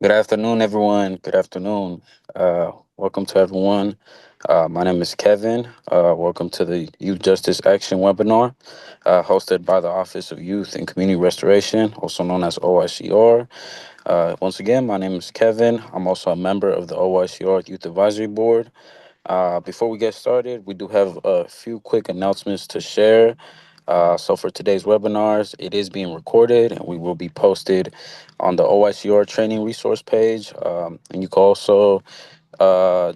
Good afternoon, everyone. Good afternoon. Welcome to everyone. My name is Kevin. Welcome to the Youth Justice Action webinar, hosted by the Office of Youth and Community Restoration, also known as OYCR. Once again, my name is Kevin. I'm also a member of the OYCR Youth Advisory Board. Before we get started, we do have a few quick announcements to share. So for today's webinars, it is being recorded and we will be posted on the OYCR training resource page. And you can also, uh,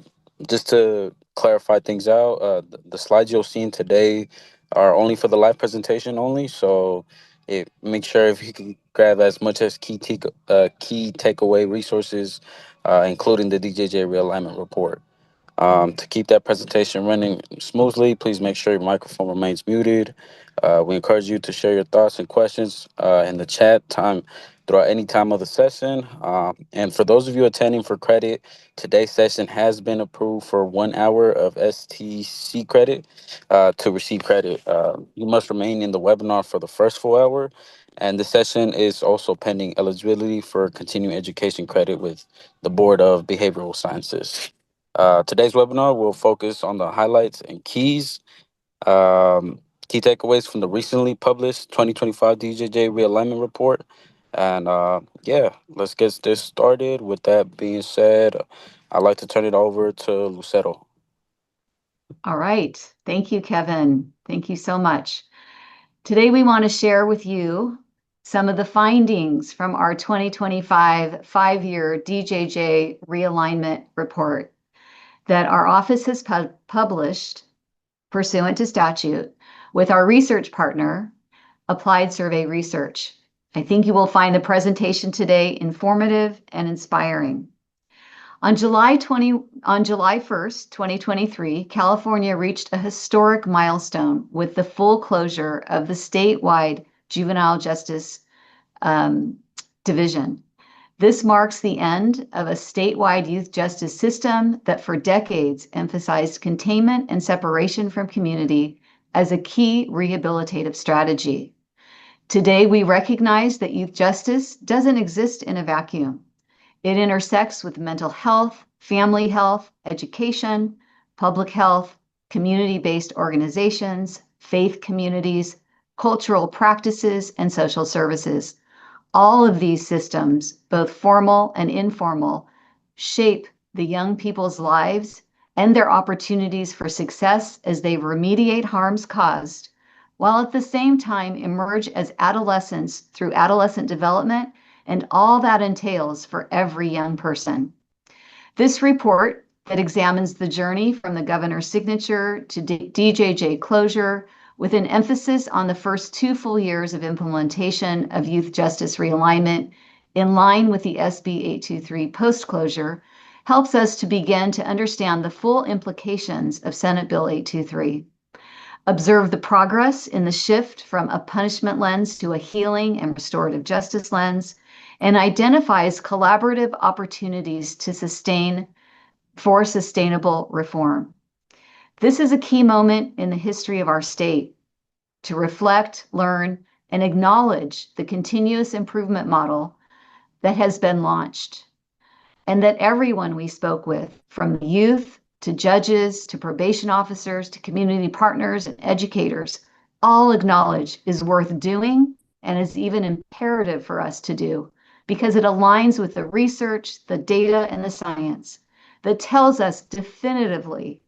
just to clarify things out, the slides you'll see today are only for the live presentation only. So make sure if you can grab as much as key takeaway resources, including the DJJ Realignment Report. To keep that presentation running smoothly, please make sure your microphone remains muted. We encourage you to share your thoughts and questions in the chat time throughout any time of the session. And for those of you attending for credit, today's session has been approved for 1 hour of STC credit. To receive credit, you must remain in the webinar for the first full hour. And the session is also pending eligibility for continuing education credit with the Board of Behavioral Sciences. Today's webinar will focus on the highlights and um, key takeaways from the recently published 2025 DJJ Realignment Report. And yeah, let's get this started. With that being said, I'd like to turn it over to Lucero. All right. Thank you, Kevin. Thank you so much. Today, we want to share with you some of the findings from our 2025 five-year DJJ Realignment Report that our office has published pursuant to statute with our research partner, Applied Survey Research. I think you will find the presentation today informative and inspiring. On July 1st, 2023, California reached a historic milestone with the full closure of the statewide juvenile justice division. This marks the end of a statewide youth justice system that for decades emphasized containment and separation from community as a key rehabilitative strategy. Today, we recognize that youth justice doesn't exist in a vacuum. It intersects with mental health, family health, education, public health, community-based organizations, faith communities, cultural practices, and social services. All of these systems, both formal and informal, shape the young people's lives and their opportunities for success as they remediate harms caused, while at the same time emerge as adolescents through adolescent development and all that entails for every young person. This report that examines the journey from the governor's signature to DJJ closure, with an emphasis on the first 2 full years of implementation of youth justice realignment in line with the SB 823 post-closure, helps us to begin to understand the full implications of Senate Bill 823. Observe the progress in the shift from a punishment lens to a healing and restorative justice lens, and identifies collaborative opportunities to for sustainable reform. This is a key moment in the history of our state to reflect, learn, and acknowledge the continuous improvement model that has been launched, and that everyone we spoke with, from the youth to judges to probation officers to community partners and educators, all acknowledge is worth doing and is even imperative for us to do because it aligns with the research, the data, and the science that tells us definitively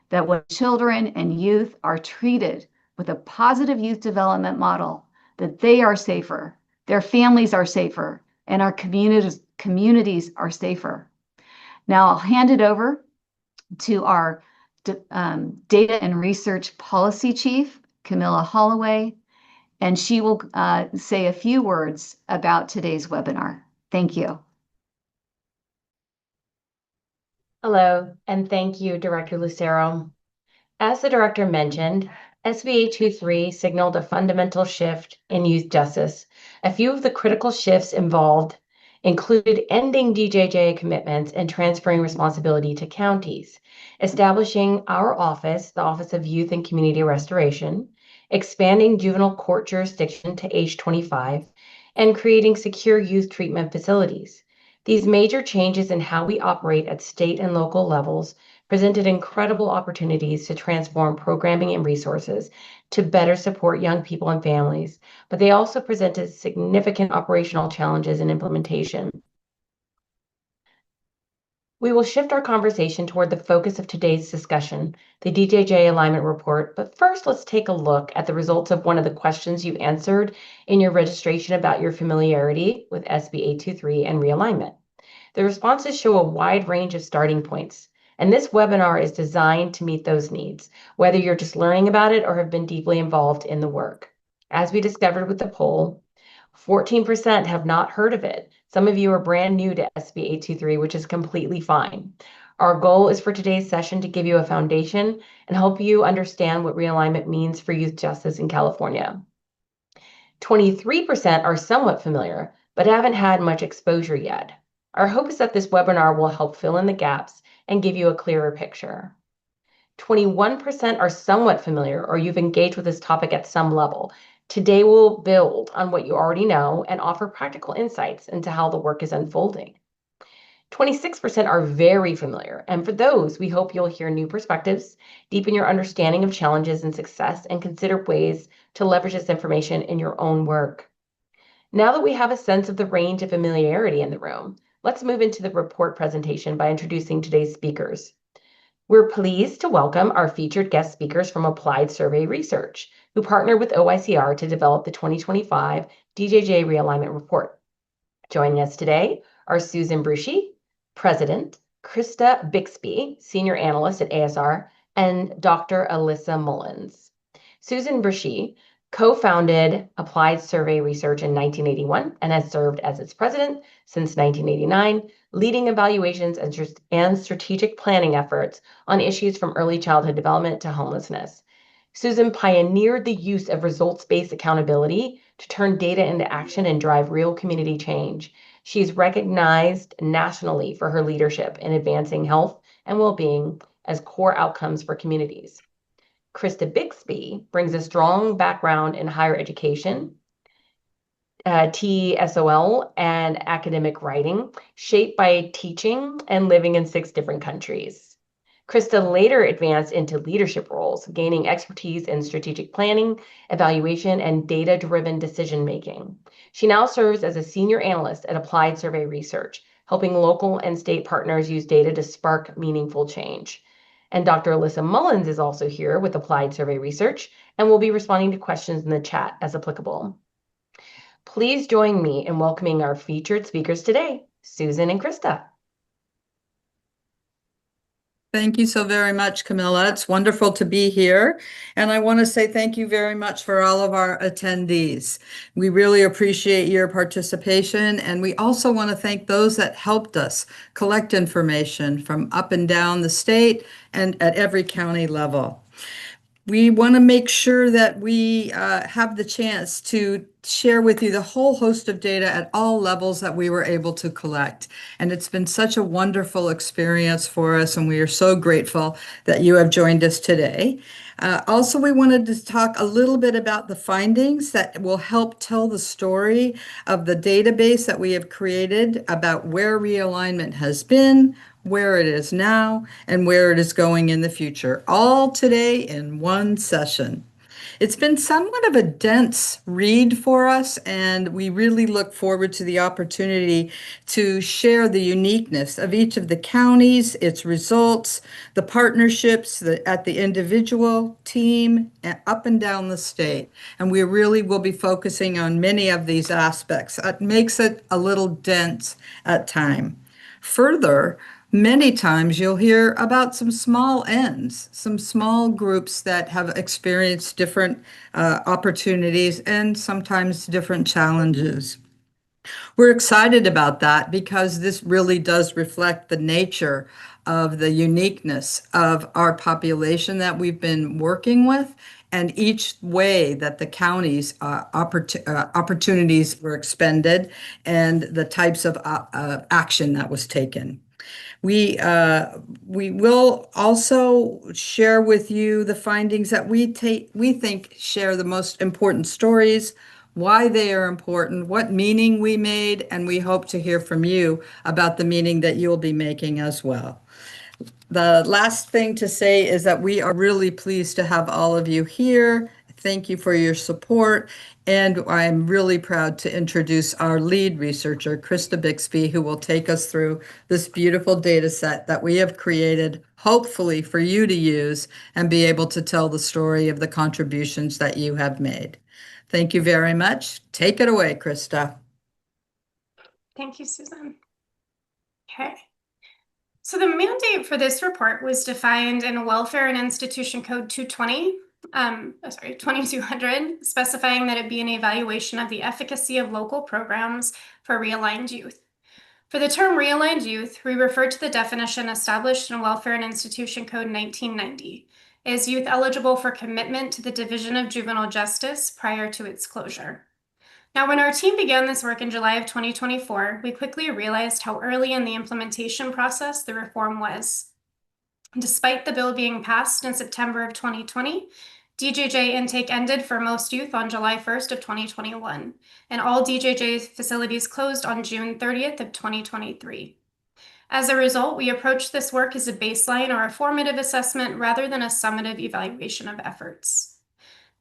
that when children and youth are treated with a positive youth development model, that they are safer, their families are safer, and our communities are safer. Now I'll hand it over to our Data and Research Policy Chief, Camilla Holloway, and she will say a few words about today's webinar. Thank you. Hello, and thank you, Director Lucero. As the director mentioned, SB 823 signaled a fundamental shift in youth justice. A few of the critical shifts involved included ending DJJ commitments and transferring responsibility to counties, establishing our office, the Office of Youth and Community Restoration, expanding juvenile court jurisdiction to age 25, and creating secure youth treatment facilities. These major changes in how we operate at state and local levels presented incredible opportunities to transform programming and resources to better support young people and families, but they also presented significant operational challenges in implementation. We will shift our conversation toward the focus of today's discussion, the DJJ Alignment Report, but first let's take a look at the results of one of the questions you answered in your registration about your familiarity with SB 823 and realignment. The responses show a wide range of starting points, and this webinar is designed to meet those needs, whether you're just learning about it or have been deeply involved in the work. As we discovered with the poll, 14% have not heard of it. Some of you are brand new to SB 823, which is completely fine. Our goal is for today's session to give you a foundation and help you understand what realignment means for youth justice in California. 23% are somewhat familiar, but haven't had much exposure yet. Our hope is that this webinar will help fill in the gaps and give you a clearer picture. 21% are somewhat familiar or you've engaged with this topic at some level. Today we'll build on what you already know and offer practical insights into how the work is unfolding. 26% are very familiar, and for those, we hope you'll hear new perspectives, deepen your understanding of challenges and success, and consider ways to leverage this information in your own work. Now that we have a sense of the range of familiarity in the room, let's move into the report presentation by introducing today's speakers. We're pleased to welcome our featured guest speakers from Applied Survey Research, who partnered with OYCR to develop the 2025 DJJ Realignment Report. Joining us today are Susan Brucci, President, Krista Bixby, Senior Analyst at ASR, and Dr. Alyssa Mullins. Susan Brucci co-founded Applied Survey Research in 1981 and has served as its president since 1989, leading evaluations and strategic planning efforts on issues from early childhood development to homelessness. Susan pioneered the use of results-based accountability to turn data into action and drive real community change. She's recognized nationally for her leadership in advancing health and well-being as core outcomes for communities. Krista Bixby brings a strong background in higher education, TESOL, and academic writing, shaped by teaching and living in 6 different countries. Krista later advanced into leadership roles, gaining expertise in strategic planning, evaluation, and data-driven decision-making. She now serves as a senior analyst at Applied Survey Research, helping local and state partners use data to spark meaningful change. And Dr. Alyssa Mullins is also here with Applied Survey Research and will be responding to questions in the chat as applicable. Please join me in welcoming our featured speakers today, Susan and Krista. Thank you so very much, Camilla. It's wonderful to be here. And I want to say thank you very much for all of our attendees. We really appreciate your participation. And we also want to thank those that helped us collect information from up and down the state and at every county level. We want to make sure that we have the chance to share with you the whole host of data at all levels that we were able to collect. And it's been such a wonderful experience for us, and we are so grateful that you have joined us today. Also, we wanted to talk a little bit about the findings that will help tell the story of the database that we have created about where realignment has been, where it is now, and where it is going in the future, all today in one session. It's been somewhat of a dense read for us, and we really look forward to the opportunity to share the uniqueness of each of the counties, its results, the partnerships at the individual, team, and up and down the state. And we really will be focusing on many of these aspects. It makes it a little dense at times. Further, many times you'll hear about some small ends, some small groups that have experienced different opportunities and sometimes different challenges. We're excited about that because this really does reflect the nature of the uniqueness of our population that we've been working with, and each way that the county's opportunities were expended and the types of action that was taken. We will also share with you the findings that we think share the most important stories, why they are important, what meaning we made, and we hope to hear from you about the meaning that you'll be making as well. The last thing to say is that we are really pleased to have all of you here. Thank you for your support. And I'm really proud to introduce our lead researcher, Krista Bixby, who will take us through this beautiful data set that we have created, hopefully for you to use and be able to tell the story of the contributions that you have made. Thank you very much. Take it away, Krista. Thank you, Susan. Okay. So the mandate for this report was defined in Welfare and Institution Code 2200, specifying that it be an evaluation of the efficacy of local programs for realigned youth. For the term realigned youth, we refer to the definition established in Welfare and Institution Code 1990 as youth eligible for commitment to the Division of Juvenile Justice prior to its closure. Now, when our team began this work in July of 2024, we quickly realized how early in the implementation process the reform was. Despite the bill being passed in September of 2020, DJJ intake ended for most youth on July 1st of 2021, and all DJJ facilities closed on June 30th of 2023. As a result, we approached this work as a baseline or a formative assessment rather than a summative evaluation of efforts.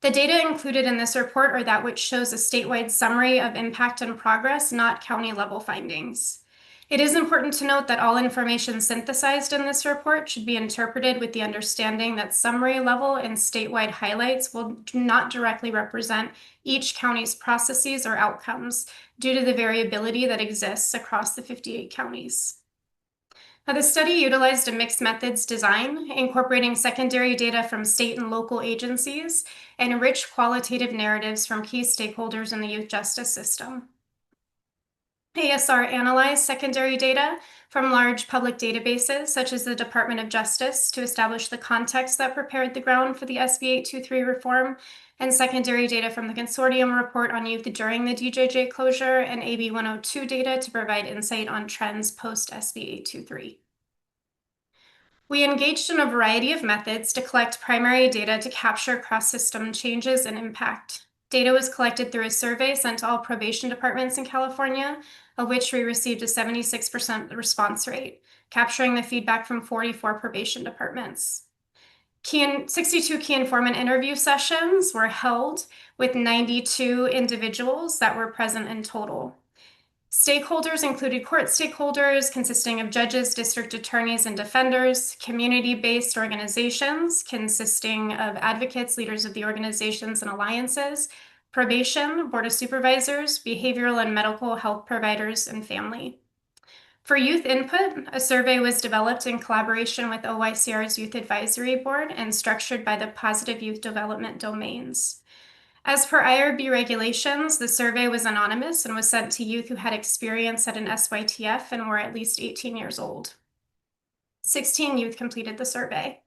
The data included in this report are that which shows a statewide summary of impact and progress, not county-level findings. It is important to note that all information synthesized in this report should be interpreted with the understanding that summary level and statewide highlights will not directly represent each county's processes or outcomes due to the variability that exists across the 58 counties. Now, the study utilized a mixed methods design, incorporating secondary data from state and local agencies and rich qualitative narratives from key stakeholders in the youth justice system. ASR analyzed secondary data from large public databases, such as the Department of Justice, to establish the context that prepared the ground for the SB 823 reform, and secondary data from the Consortium report on youth during the DJJ closure and AB 102 data to provide insight on trends post-SB 823. We engaged in a variety of methods to collect primary data to capture cross-system changes and impact. Data was collected through a survey sent to all probation departments in California, of which we received a 76% response rate, capturing the feedback from 44 probation departments. 62 key informant interview sessions were held with 92 individuals that were present in total. Stakeholders included court stakeholders consisting of judges, district attorneys, and defenders, community-based organizations consisting of advocates, leaders of the organizations and alliances, probation, board of supervisors, behavioral and medical health providers, and family. For youth input, a survey was developed in collaboration with OYCR's Youth Advisory Board and structured by the Positive Youth Development Domains. As per IRB regulations, the survey was anonymous and was sent to youth who had experience at an SYTF and were at least 18 years old. 16 youth completed the survey.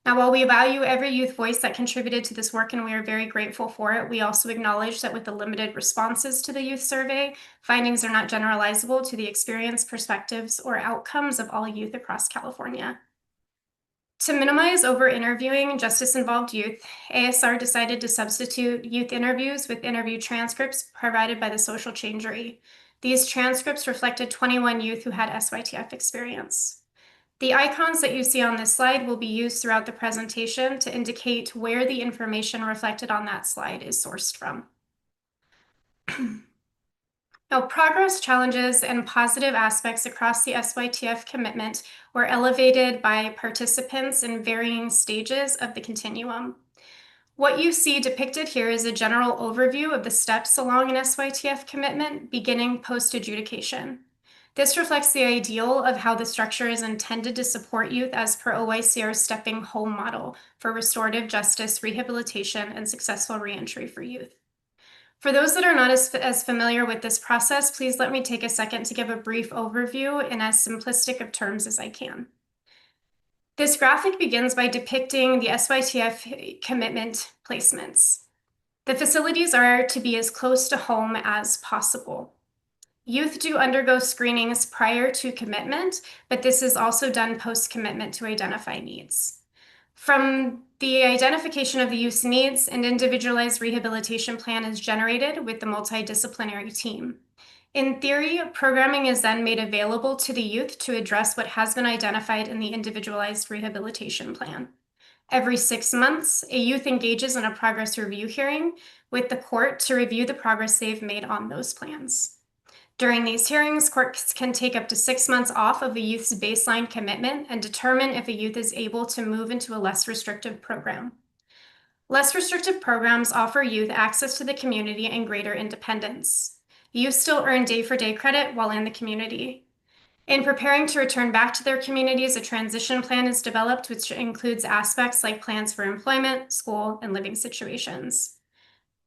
Now, while we value every youth voice that contributed to this work and we are very grateful for it, we also acknowledge that with the limited responses to the youth survey, findings are not generalizable to the experience, perspectives, or outcomes of all youth across California. To minimize over-interviewing justice-involved youth, ASR decided to substitute youth interviews with interview transcripts provided by the Social Changery. These transcripts reflected 21 youth who had SYTF experience. The icons that you see on this slide will be used throughout the presentation to indicate where the information reflected on that slide is sourced from. Now, progress, challenges, and positive aspects across the SYTF commitment were elevated by participants in varying stages of the continuum. What you see depicted here is a general overview of the steps along an SYTF commitment beginning post-adjudication. This reflects the ideal of how the structure is intended to support youth as per OYCR's Stepping Home model for restorative justice, rehabilitation, and successful reentry for youth. For those that are not as familiar with this process, please let me take a second to give a brief overview in as simplistic of terms as I can. This graphic begins by depicting the SYTF commitment placements. The facilities are to be as close to home as possible. Youth do undergo screenings prior to commitment, but this is also done post-commitment to identify needs. From the identification of the youth's needs, an individualized rehabilitation plan is generated with the multidisciplinary team. In theory, programming is then made available to the youth to address what has been identified in the individualized rehabilitation plan. Every 6 months, a youth engages in a progress review hearing with the court to review the progress they've made on those plans. During these hearings, courts can take up to 6 months off of a youth's baseline commitment and determine if a youth is able to move into a less restrictive program. Less restrictive programs offer youth access to the community and greater independence. Youth still earn day-for-day credit while in the community. In preparing to return back to their communities, a transition plan is developed, which includes aspects like plans for employment, school, and living situations.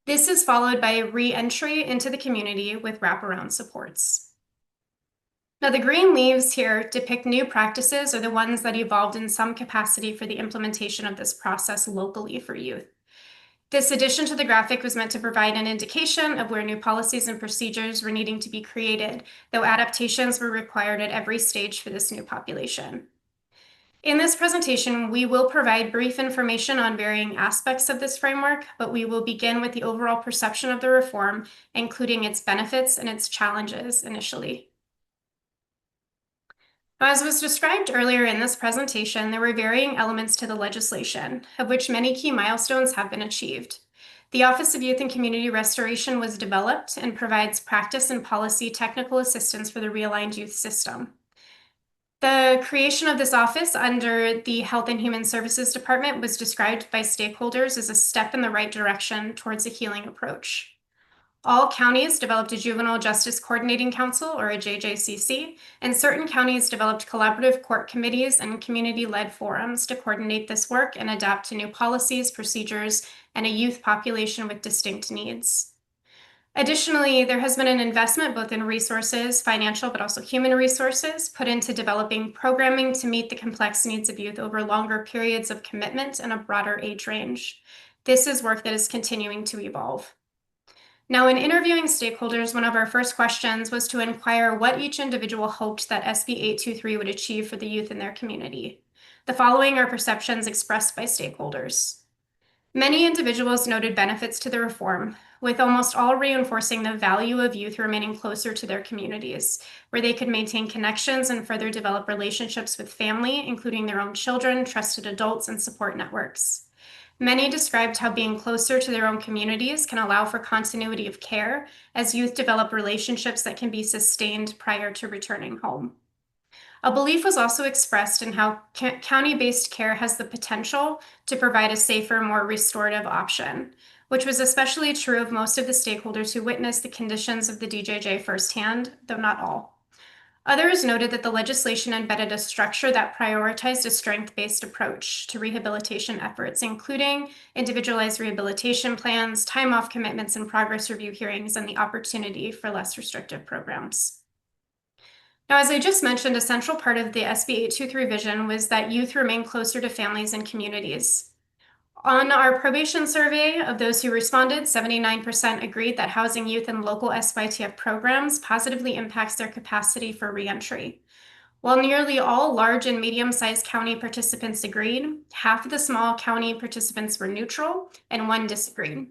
This is followed by re-entry into the community with wraparound supports. Now, the green leaves here depict new practices or the ones that evolved in some capacity for the implementation of this process locally for youth. This addition to the graphic was meant to provide an indication of where new policies and procedures were needing to be created, though adaptations were required at every stage for this new population. In this presentation, we will provide brief information on varying aspects of this framework, but we will begin with the overall perception of the reform, including its benefits and its challenges initially. As was described earlier in this presentation, there were varying elements to the legislation, of which many key milestones have been achieved. The Office of Youth and Community Restoration was developed and provides practice and policy technical assistance for the realigned youth system. The creation of this office under the Health and Human Services Department was described by stakeholders as a step in the right direction towards a healing approach. All counties developed a Juvenile Justice Coordinating Council, or a JJCC, and certain counties developed collaborative court committees and community-led forums to coordinate this work and adapt to new policies, procedures, and a youth population with distinct needs. Additionally, there has been an investment both in resources, financial, but also human resources, put into developing programming to meet the complex needs of youth over longer periods of commitment and a broader age range. This is work that is continuing to evolve. Now, in interviewing stakeholders, one of our first questions was to inquire what each individual hoped that SB 823 would achieve for the youth in their community. The following are perceptions expressed by stakeholders. Many individuals noted benefits to the reform, with almost all reinforcing the value of youth remaining closer to their communities, where they could maintain connections and further develop relationships with family, including their own children, trusted adults, and support networks. Many described how being closer to their own communities can allow for continuity of care as youth develop relationships that can be sustained prior to returning home. A belief was also expressed in how county-based care has the potential to provide a safer, more restorative option, which was especially true of most of the stakeholders who witnessed the conditions of the DJJ firsthand, though not all. Others noted that the legislation embedded a structure that prioritized a strength-based approach to rehabilitation efforts, including individualized rehabilitation plans, time-off commitments and progress review hearings, and the opportunity for less restrictive programs. Now, as I just mentioned, a central part of the SB 823 vision was that youth remain closer to families and communities. On our probation survey of those who responded, 79% agreed that housing youth in local SYTF programs positively impacts their capacity for reentry. While nearly all large and medium-sized county participants agreed, half of the small county participants were neutral and one disagreed.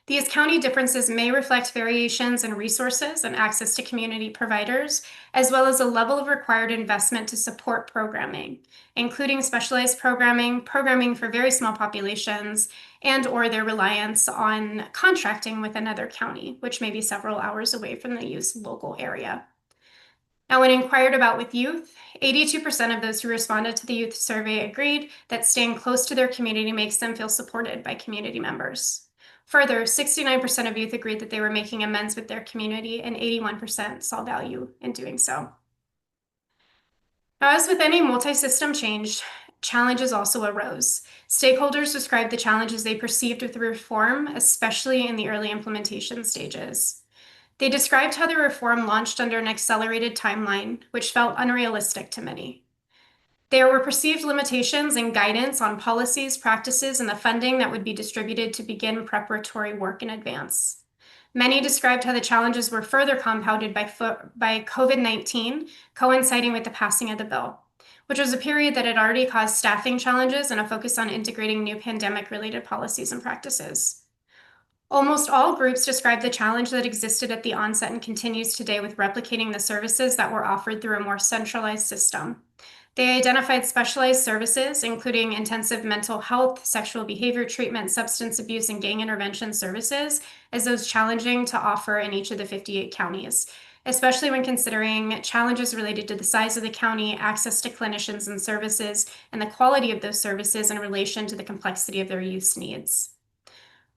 These county differences may reflect variations in resources and access to community providers, as well as a level of required investment to support programming, including specialized programming, programming for very small populations, and/or their reliance on contracting with another county, which may be several hours away from the youth's local area. Now, when inquired about with youth, 82% of those who responded to the youth survey agreed that staying close to their community makes them feel supported by community members. Further, 69% of youth agreed that they were making amends with their community, and 81% saw value in doing so. Now, as with any multi-system change, challenges also arose. Stakeholders described the challenges they perceived with the reform, especially in the early implementation stages. They described how the reform launched under an accelerated timeline, which felt unrealistic to many. There were perceived limitations and guidance on policies, practices, and the funding that would be distributed to begin preparatory work in advance. Many described how the challenges were further compounded by COVID-19, coinciding with the passing of the bill, which was a period that had already caused staffing challenges and a focus on integrating new pandemic-related policies and practices. Almost all groups described the challenge that existed at the onset and continues today with replicating the services that were offered through a more centralized system. They identified specialized services, including intensive mental health, sexual behavior treatment, substance abuse, and gang intervention services, as those challenging to offer in each of the 58 counties, especially when considering challenges related to the size of the county, access to clinicians and services, and the quality of those services in relation to the complexity of their youth's needs.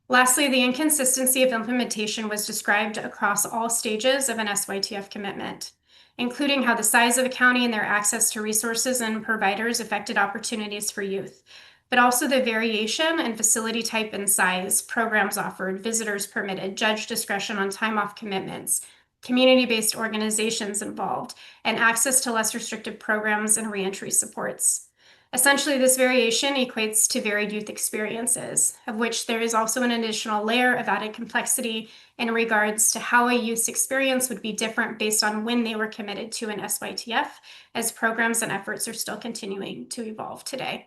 Lastly, the inconsistency of implementation was described across all stages of an SYTF commitment, including how the size of the county and their access to resources and providers affected opportunities for youth, but also the variation in facility type and size, programs offered, visitors permitted, judge discretion on time off commitments, community-based organizations involved, and access to less restrictive programs and reentry supports. Essentially, this variation equates to varied youth experiences, of which there is also an additional layer of added complexity in regards to how a youth's experience would be different based on when they were committed to an SYTF, as programs and efforts are still continuing to evolve today.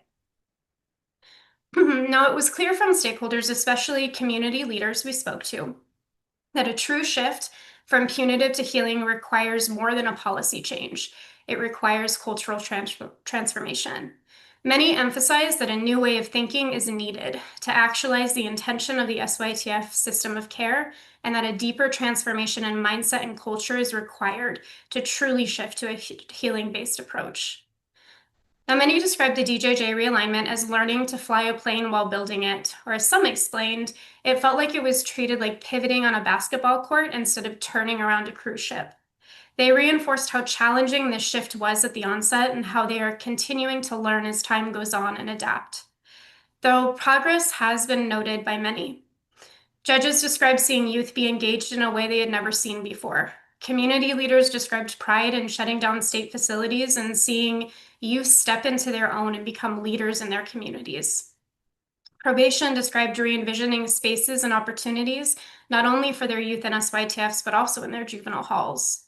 Now, it was clear from stakeholders, especially community leaders we spoke to, that a true shift from punitive to healing requires more than a policy change. It requires cultural transformation. Many emphasize that a new way of thinking is needed to actualize the intention of the SYTF system of care, and that a deeper transformation in mindset and culture is required to truly shift to a healing-based approach. Now, many describe the DJJ realignment as learning to fly a plane while building it, or as some explained, it felt like it was treated like pivoting on a basketball court instead of turning around a cruise ship. They reinforced how challenging this shift was at the onset and how they are continuing to learn as time goes on and adapt. Though progress has been noted by many. Judges described seeing youth be engaged in a way they had never seen before. Community leaders described pride in shutting down state facilities and seeing youth step into their own and become leaders in their communities. Probation described re-envisioning spaces and opportunities, not only for their youth and SYTFs, but also in their juvenile halls.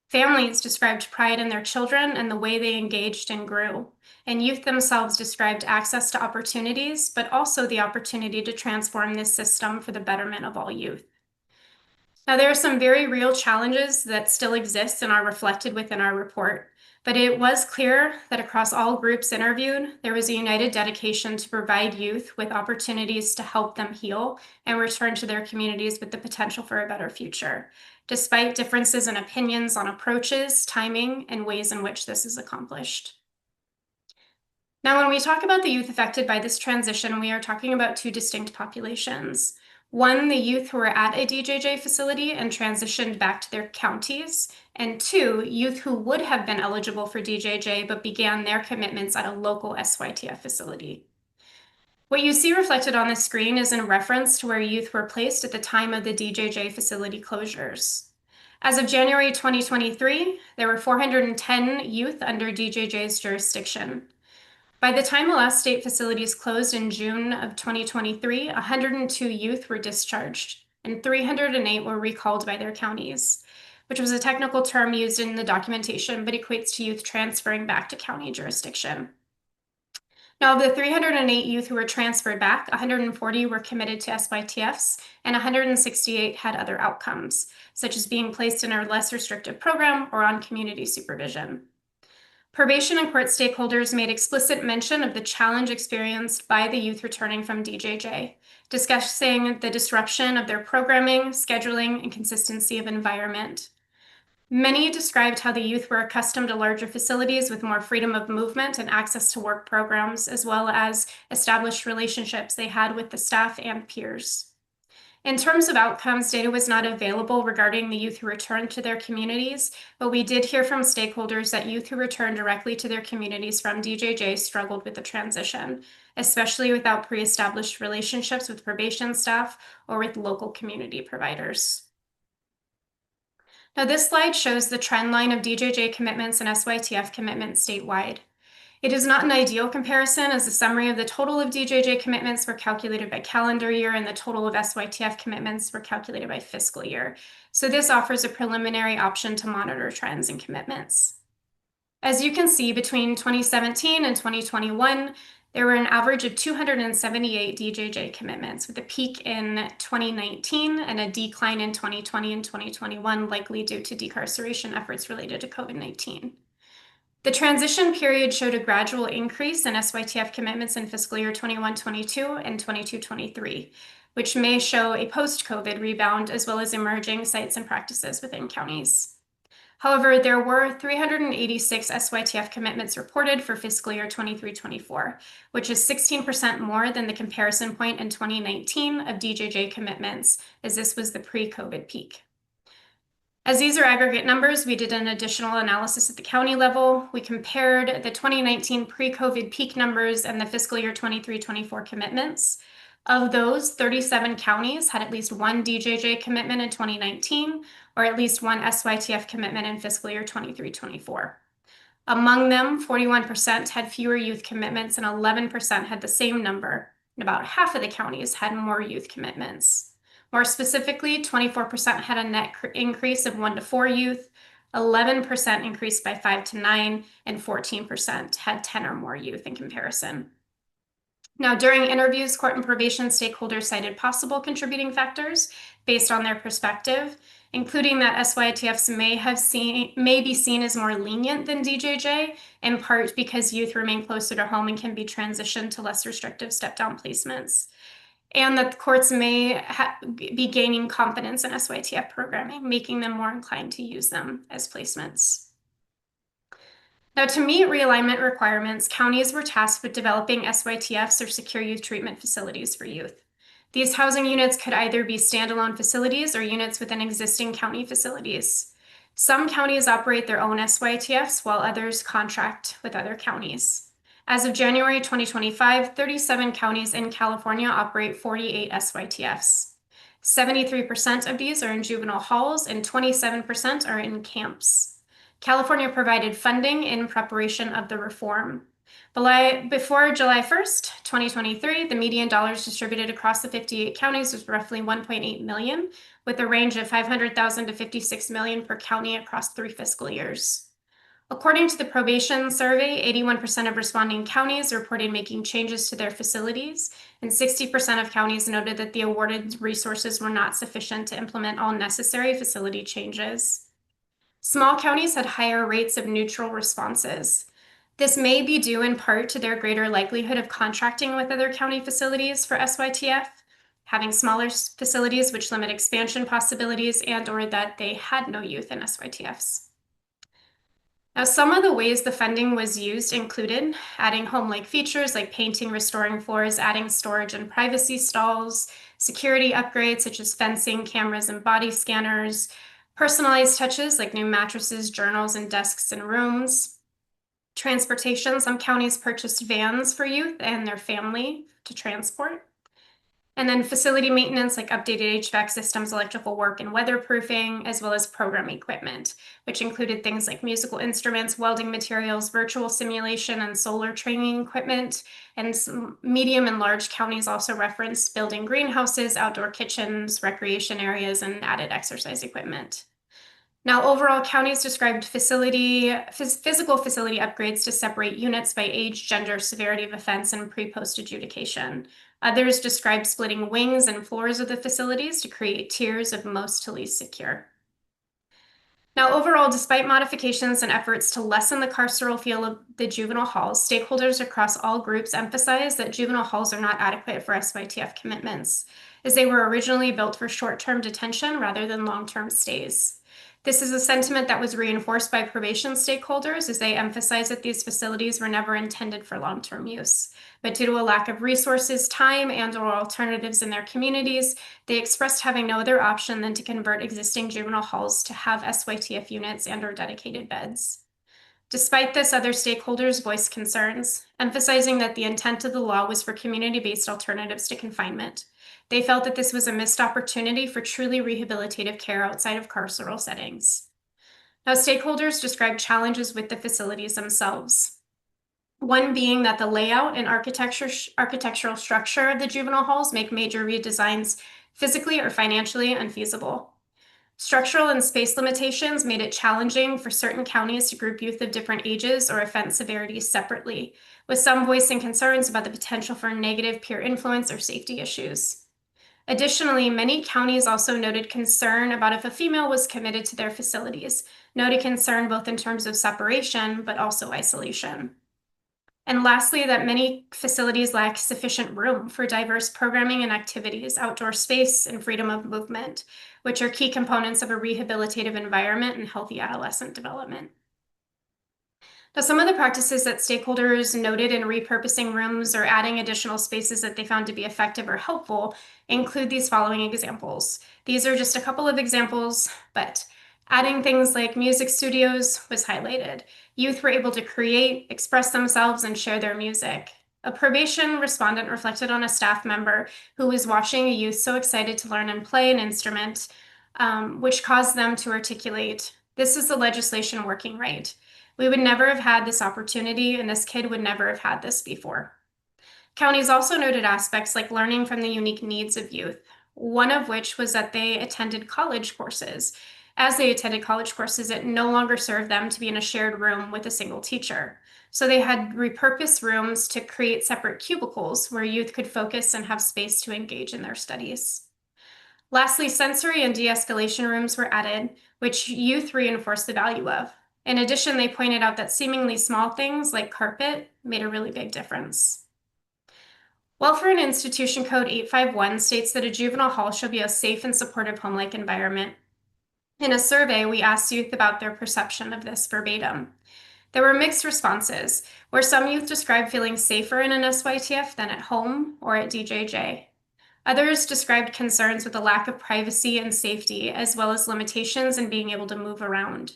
Families described pride in their children and the way they engaged and grew. And youth themselves described access to opportunities, but also the opportunity to transform this system for the betterment of all youth. Now, there are some very real challenges that still exist and are reflected within our report, but it was clear that across all groups interviewed, there was a united dedication to provide youth with opportunities to help them heal and return to their communities with the potential for a better future, despite differences in opinions on approaches, timing, and ways in which this is accomplished. Now, when we talk about the youth affected by this transition, we are talking about two distinct populations. One, the youth who were at a DJJ facility and transitioned back to their counties, and two, youth who would have been eligible for DJJ but began their commitments at a local SYTF facility. What you see reflected on the screen is in reference to where youth were placed at the time of the DJJ facility closures. As of January 2023, there were 410 youth under DJJ's jurisdiction. By the time the last state facilities closed in June of 2023, 102 youth were discharged, and 308 were recalled by their counties, which was a technical term used in the documentation, but equates to youth transferring back to county jurisdiction. Now, of the 308 youth who were transferred back, 140 were committed to SYTFs, and 168 had other outcomes, such as being placed in a less restrictive program or on community supervision. Probation and court stakeholders made explicit mention of the challenge experienced by the youth returning from DJJ, discussing the disruption of their programming, scheduling, and consistency of environment. Many described how the youth were accustomed to larger facilities with more freedom of movement and access to work programs, as well as established relationships they had with the staff and peers. In terms of outcomes, data was not available regarding the youth who returned to their communities, but we did hear from stakeholders that youth who returned directly to their communities from DJJ struggled with the transition, especially without pre-established relationships with probation staff or with local community providers. Now, this slide shows the trend line of DJJ commitments and SYTF commitments statewide. It is not an ideal comparison, as the summary of the total of DJJ commitments were calculated by calendar year and the total of SYTF commitments were calculated by fiscal year. So this offers a preliminary option to monitor trends and commitments. As you can see, between 2017 and 2021, there were an average of 278 DJJ commitments, with a peak in 2019 and a decline in 2020 and 2021, likely due to decarceration efforts related to COVID-19. The transition period showed a gradual increase in SYTF commitments in fiscal year 21-22 and 22-23, which may show a post-COVID rebound, as well as emerging sites and practices within counties. However, there were 386 SYTF commitments reported for fiscal year 23-24, which is 16% more than the comparison point in 2019 of DJJ commitments, as this was the pre-COVID peak. As these are aggregate numbers, we did an additional analysis at the county level. We compared the 2019 pre-COVID peak numbers and the fiscal year 23-24 commitments. Of those, 37 counties had at least one DJJ commitment in 2019, or at least one SYTF commitment in fiscal year 23-24. Among them, 41% had fewer youth commitments and 11% had the same number, and about half of the counties had more youth commitments. More specifically, 24% had a net increase of 1 to 4 youth, 11% increased by 5 to 9, and 14% had 10 or more youth in comparison. Now, during interviews, court and probation stakeholders cited possible contributing factors based on their perspective, including that SYTFs may be seen as more lenient than DJJ, in part because youth remain closer to home and can be transitioned to less restrictive step-down placements, and that the courts may be gaining confidence in SYTF programming, making them more inclined to use them as placements. Now, to meet realignment requirements, counties were tasked with developing SYTFs, or secure youth treatment facilities for youth. These housing units could either be standalone facilities or units within existing county facilities. Some counties operate their own SYTFs, while others contract with other counties. As of January 2025, 37 counties in California operate 48 SYTFs. 73% of these are in juvenile halls and 27% are in camps. California provided funding in preparation of the reform. Before July 1st, 2023, the median dollars distributed across the 58 counties was roughly $1.8 million, with a range of $500,000 to $56 million per county across 3 fiscal years. According to the probation survey, 81% of responding counties reported making changes to their facilities, and 60% of counties noted that the awarded resources were not sufficient to implement all necessary facility changes. Small counties had higher rates of neutral responses. This may be due in part to their greater likelihood of contracting with other county facilities for SYTF, having smaller facilities which limit expansion possibilities, and/or that they had no youth in SYTFs. Now, some of the ways the funding was used included adding home-like features like painting, restoring floors, adding storage and privacy stalls, security upgrades such as fencing, cameras, and body scanners, personalized touches like new mattresses, journals, and desks in rooms. Transportation, some counties purchased vans for youth and their family to transport. And then facility maintenance like updated HVAC systems, electrical work, and weatherproofing, as well as program equipment, which included things like musical instruments, welding materials, virtual simulation, and solar training equipment. And some medium and large counties also referenced building greenhouses, outdoor kitchens, recreation areas, and added exercise equipment. Now, overall, counties described physical facility upgrades to separate units by age, gender, severity of offense, and pre-post adjudication. Others described splitting wings and floors of the facilities to create tiers of most to least secure. Now, overall, despite modifications and efforts to lessen the carceral feel of the juvenile halls, stakeholders across all groups emphasized that juvenile halls are not adequate for SYTF commitments, as they were originally built for short-term detention rather than long-term stays. This is a sentiment that was reinforced by probation stakeholders, as they emphasized that these facilities were never intended for long-term use. But due to a lack of resources, time, and/or alternatives in their communities, they expressed having no other option than to convert existing juvenile halls to have SYTF units and/or dedicated beds. Despite this, other stakeholders voiced concerns, emphasizing that the intent of the law was for community-based alternatives to confinement. They felt that this was a missed opportunity for truly rehabilitative care outside of carceral settings. Now, stakeholders described challenges with the facilities themselves. One being that the layout and architectural structure of the juvenile halls make major redesigns physically or financially unfeasible. Structural and space limitations made it challenging for certain counties to group youth of different ages or offense severities separately, with some voicing concerns about the potential for negative peer influence or safety issues. Additionally, many counties also noted concern about if a female was committed to their facilities, noted concern both in terms of separation but also isolation. And lastly, that many facilities lack sufficient room for diverse programming and activities, outdoor space, and freedom of movement, which are key components of a rehabilitative environment and healthy adolescent development. Now, some of the practices that stakeholders noted in repurposing rooms or adding additional spaces that they found to be effective or helpful include these following examples. These are just a couple of examples, but adding things like music studios was highlighted. Youth were able to create, express themselves, and share their music. A probation respondent reflected on a staff member who was watching a youth so excited to learn and play an instrument, which caused them to articulate, "This is the legislation working right. We would never have had this opportunity, and this kid would never have had this before." Counties also noted aspects like learning from the unique needs of youth, one of which was that they attended college courses. As they attended college courses, it no longer served them to be in a shared room with a single teacher. So they had repurposed rooms to create separate cubicles where youth could focus and have space to engage in their studies. Lastly, sensory and de-escalation rooms were added, which youth reinforced the value of. In addition, they pointed out that seemingly small things like carpet made a really big difference. Welfare and Institution Code 851 states that a juvenile hall shall be a safe and supportive home-like environment. In a survey, we asked youth about their perception of this verbatim. There were mixed responses, where some youth described feeling safer in an SYTF than at home or at DJJ. Others described concerns with the lack of privacy and safety, as well as limitations in being able to move around.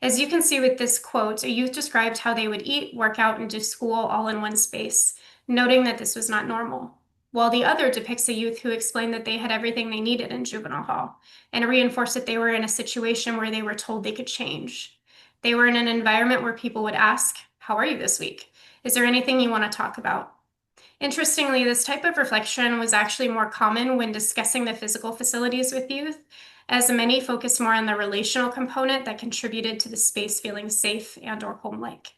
As you can see with this quote, a youth described how they would eat, work out, and do school all in one space, noting that this was not normal, while the other depicts a youth who explained that they had everything they needed in juvenile hall, and reinforced that they were in a situation where they were told they could change. They were in an environment where people would ask, "How are you this week? Is there anything you want to talk about?" Interestingly, this type of reflection was actually more common when discussing the physical facilities with youth, as many focused more on the relational component that contributed to the space feeling safe and/or home-like.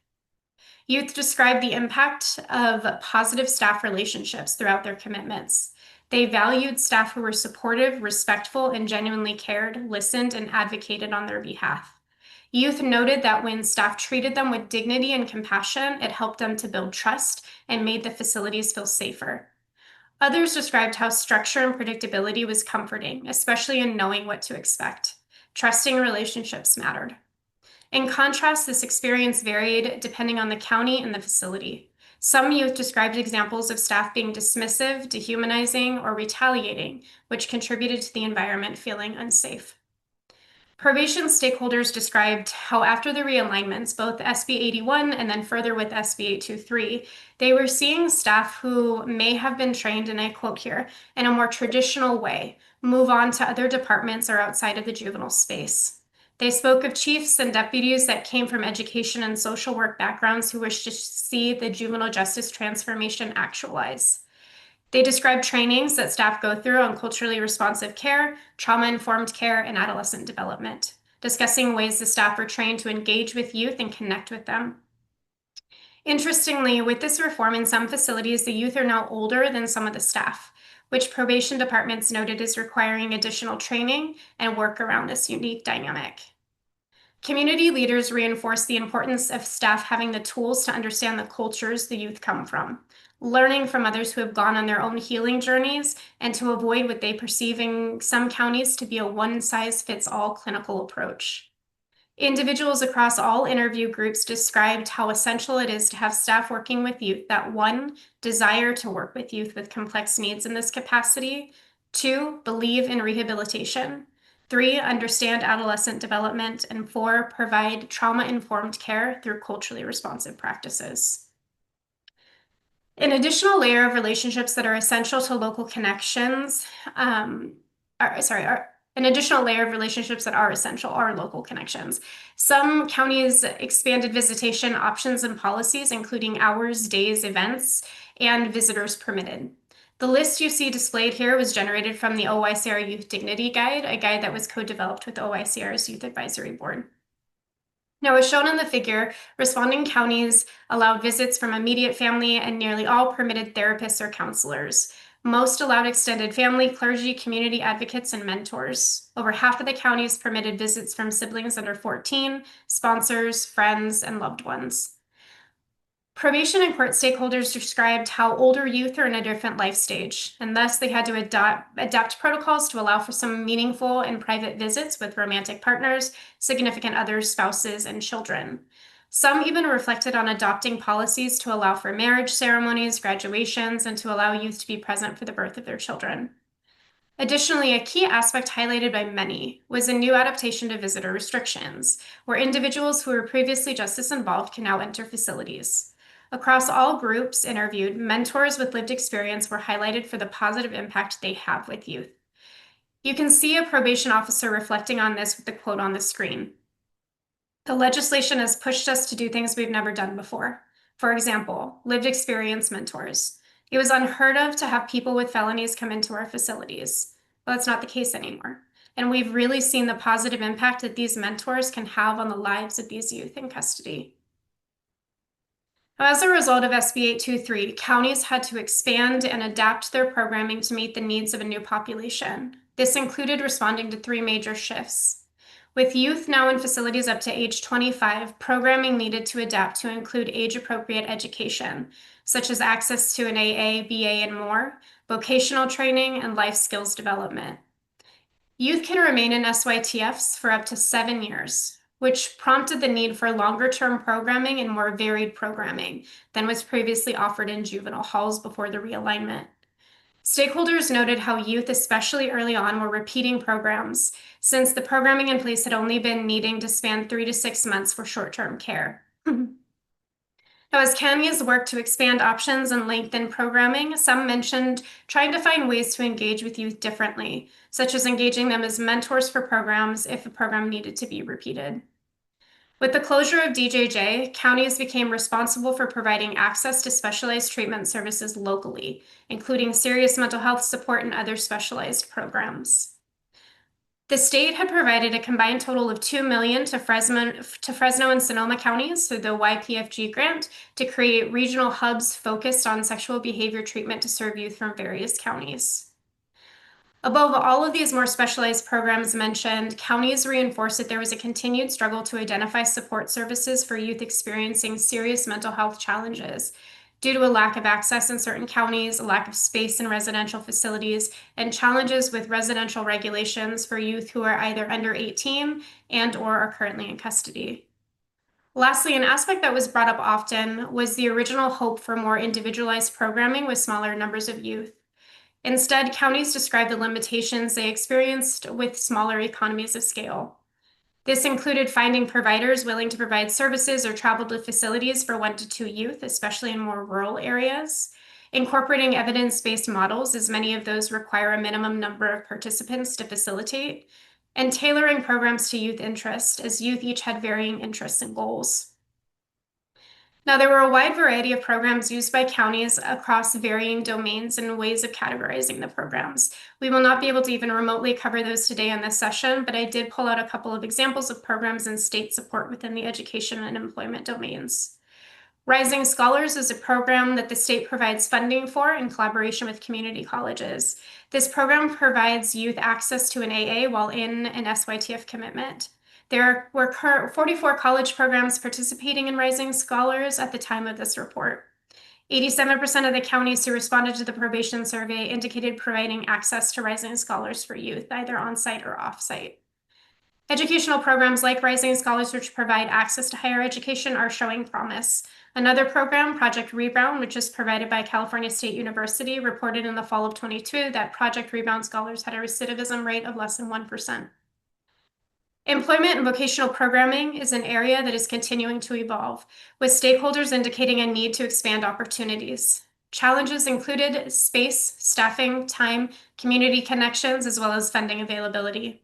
Youth described the impact of positive staff relationships throughout their commitments. They valued staff who were supportive, respectful, and genuinely cared, listened, and advocated on their behalf. Youth noted that when staff treated them with dignity and compassion, it helped them to build trust and made the facilities feel safer. Others described how structure and predictability was comforting, especially in knowing what to expect. Trusting relationships mattered. In contrast, this experience varied depending on the county and the facility. Some youth described examples of staff being dismissive, dehumanizing, or retaliating, which contributed to the environment feeling unsafe. Probation stakeholders described how after the realignments, both SB 81 and then further with SB 823, they were seeing staff who may have been trained, and I quote here, in a more traditional way, move on to other departments or outside of the juvenile space. They spoke of chiefs and deputies that came from education and social work backgrounds who wished to see the juvenile justice transformation actualize. They described trainings that staff go through on culturally responsive care, trauma-informed care, and adolescent development, discussing ways the staff are trained to engage with youth and connect with them. Interestingly, with this reform in some facilities, the youth are now older than some of the staff, which probation departments noted is requiring additional training and work around this unique dynamic. Community leaders reinforce the importance of staff having the tools to understand the cultures the youth come from, learning from others who have gone on their own healing journeys, and to avoid what they perceive in some counties to be a one-size-fits-all clinical approach. Individuals across all interview groups described how essential it is to have staff working with youth that, 1, desire to work with youth with complex needs in this capacity, 2, believe in rehabilitation, 3, understand adolescent development, and 4, provide trauma-informed care through culturally responsive practices. An additional layer of relationships that are essential to local connections, an additional layer of relationships that are essential are local connections. Some counties expanded visitation options and policies, including hours, days, events, and visitors permitted. The list you see displayed here was generated from the OYCR Youth Dignity Guide, a guide that was co-developed with OYCR's Youth Advisory Board. Now, as shown in the figure, responding counties allowed visits from immediate family and nearly all permitted therapists or counselors. Most allowed extended family, clergy, community advocates, and mentors. Over half of the counties permitted visits from siblings under 14, sponsors, friends, and loved ones. Probation and court stakeholders described how older youth are in a different life stage, and thus they had to adapt protocols to allow for some meaningful and private visits with romantic partners, significant others, spouses, and children. Some even reflected on adopting policies to allow for marriage ceremonies, graduations, and to allow youth to be present for the birth of their children. Additionally, a key aspect highlighted by many was a new adaptation to visitor restrictions, where individuals who were previously justice involved can now enter facilities. Across all groups interviewed, mentors with lived experience were highlighted for the positive impact they have with youth. You can see a probation officer reflecting on this with the quote on the screen. The legislation has pushed us to do things we've never done before. For example, lived experience mentors. It was unheard of to have people with felonies come into our facilities. Well, that's not the case anymore. And we've really seen the positive impact that these mentors can have on the lives of these youth in custody. As a result of SB 823, counties had to expand and adapt their programming to meet the needs of a new population. This included responding to 3 major shifts. With youth now in facilities up to age 25, programming needed to adapt to include age-appropriate education, such as access to an AA, BA, and more, vocational training, and life skills development. Youth can remain in SYTFs for up to 7 years, which prompted the need for longer-term programming and more varied programming than was previously offered in juvenile halls before the realignment. Stakeholders noted how youth, especially early on, were repeating programs, since the programming in place had only been needing to span 3 to 6 months for short-term care. Now, as counties work to expand options and lengthen programming, some mentioned trying to find ways to engage with youth differently, such as engaging them as mentors for programs if a program needed to be repeated. With the closure of DJJ, counties became responsible for providing access to specialized treatment services locally, including serious mental health support and other specialized programs. The state had provided a combined total of $2 million to Fresno and Sonoma counties through the YPFG grant to create regional hubs focused on sexual behavior treatment to serve youth from various counties. Above all of these more specialized programs mentioned, counties reinforced that there was a continued struggle to identify support services for youth experiencing serious mental health challenges due to a lack of access in certain counties, a lack of space in residential facilities, and challenges with residential regulations for youth who are either under 18 and/or are currently in custody. Lastly, an aspect that was brought up often was the original hope for more individualized programming with smaller numbers of youth. Instead, counties described the limitations they experienced with smaller economies of scale. This included finding providers willing to provide services or travel to facilities for 1 to 2 youth, especially in more rural areas, incorporating evidence-based models, as many of those require a minimum number of participants to facilitate, and tailoring programs to youth interest, as youth each had varying interests and goals. Now, there were a wide variety of programs used by counties across varying domains and ways of categorizing the programs. We will not be able to even remotely cover those today in this session, but I did pull out a couple of examples of programs and state support within the education and employment domains. Rising Scholars is a program that the state provides funding for in collaboration with community colleges. This program provides youth access to an AA while in an SYTF commitment. There were 44 college programs participating in Rising Scholars at the time of this report. 87% of the counties who responded to the probation survey indicated providing access to Rising Scholars for youth, either on-site or off-site. Educational programs like Rising Scholars, which provide access to higher education, are showing promise. Another program, Project Rebound, which is provided by California State University, reported in the fall of 22 that Project Rebound scholars had a recidivism rate of less than 1%. Employment and vocational programming is an area that is continuing to evolve, with stakeholders indicating a need to expand opportunities. Challenges included space, staffing, time, community connections, as well as funding availability.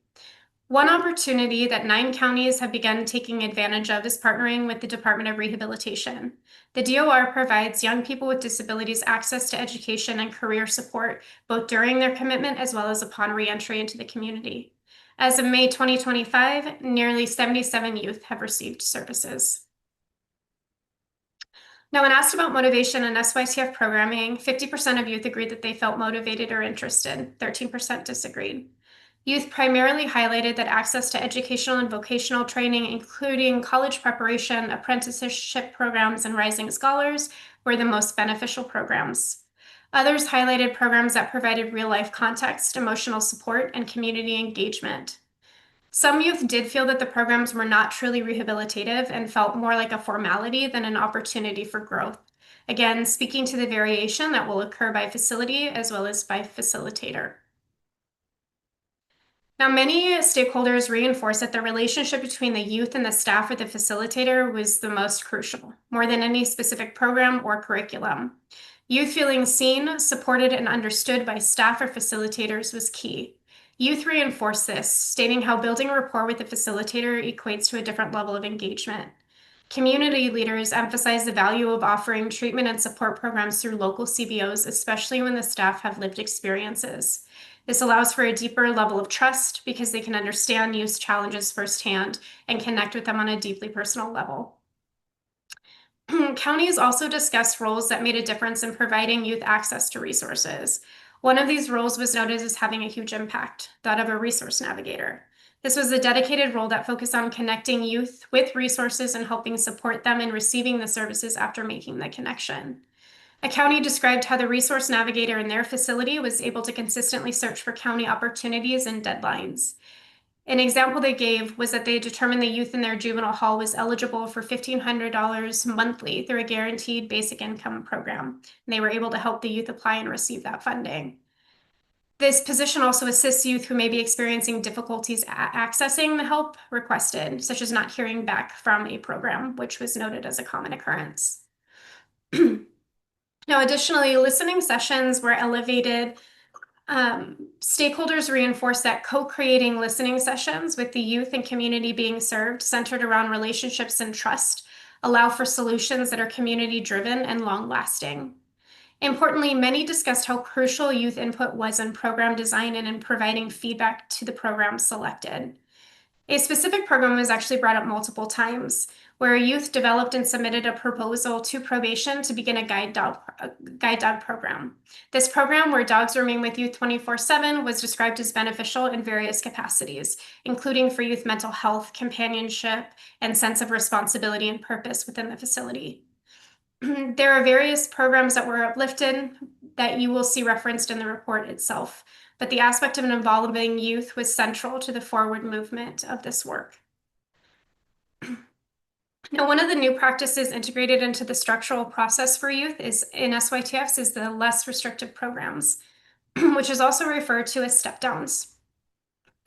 One opportunity that 9 counties have begun taking advantage of is partnering with the Department of Rehabilitation. The DOR provides young people with disabilities access to education and career support, both during their commitment as well as upon reentry into the community. As of May 2025, nearly 77 youth have received services. Now, when asked about motivation in SYTF programming, 50% of youth agreed that they felt motivated or interested, 13% disagreed. Youth primarily highlighted that access to educational and vocational training, including college preparation, apprenticeship programs, and Rising Scholars, were the most beneficial programs. Others highlighted programs that provided real-life context, emotional support, and community engagement. Some youth did feel that the programs were not truly rehabilitative and felt more like a formality than an opportunity for growth. Again, speaking to the variation that will occur by facility as well as by facilitator. Now, many stakeholders reinforce that the relationship between the youth and the staff or the facilitator was the most crucial, more than any specific program or curriculum. Youth feeling seen, supported, and understood by staff or facilitators was key. Youth reinforced this, stating how building rapport with the facilitator equates to a different level of engagement. Community leaders emphasize the value of offering treatment and support programs through local CBOs, especially when the staff have lived experiences. This allows for a deeper level of trust because they can understand youth's challenges firsthand and connect with them on a deeply personal level. Counties also discussed roles that made a difference in providing youth access to resources. One of these roles was noted as having a huge impact, that of a resource navigator. This was a dedicated role that focused on connecting youth with resources and helping support them in receiving the services after making the connection. A county described how the resource navigator in their facility was able to consistently search for county opportunities and deadlines. An example they gave was that they determined the youth in their juvenile hall was eligible for $1,500 monthly through a guaranteed basic income program, and they were able to help the youth apply and receive that funding. This position also assists youth who may be experiencing difficulties accessing the help requested, such as not hearing back from a program, which was noted as a common occurrence. Now, additionally, listening sessions were elevated. Stakeholders reinforced that co-creating listening sessions with the youth and community being served, centered around relationships and trust, allow for solutions that are community-driven and long-lasting. Importantly, many discussed how crucial youth input was in program design and in providing feedback to the program selected. A specific program was actually brought up multiple times, where a youth developed and submitted a proposal to probation to begin a guide dog program. This program, where dogs remain with youth 24/7, was described as beneficial in various capacities, including for youth mental health, companionship, and sense of responsibility and purpose within the facility. There are various programs that were uplifted that you will see referenced in the report itself, but the aspect of involving youth was central to the forward movement of this work. Now, one of the new practices integrated into the structural process for youth in SYTFs is the less restrictive programs, which is also referred to as step-downs.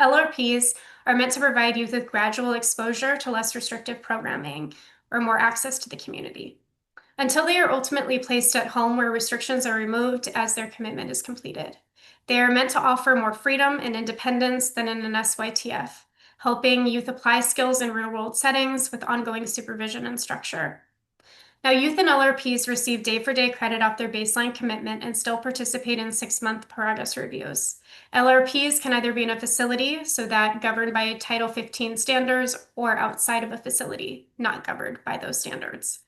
LRPs are meant to provide youth with gradual exposure to less restrictive programming or more access to the community, until they are ultimately placed at home where restrictions are removed as their commitment is completed. They are meant to offer more freedom and independence than in an SYTF, helping youth apply skills in real-world settings with ongoing supervision and structure. Now, youth and LRPs receive day-for-day credit off their baseline commitment and still participate in 6-month progress reviews. LRPs can either be in a facility, so that governed by Title 15 standards, or outside of a facility, not governed by those standards,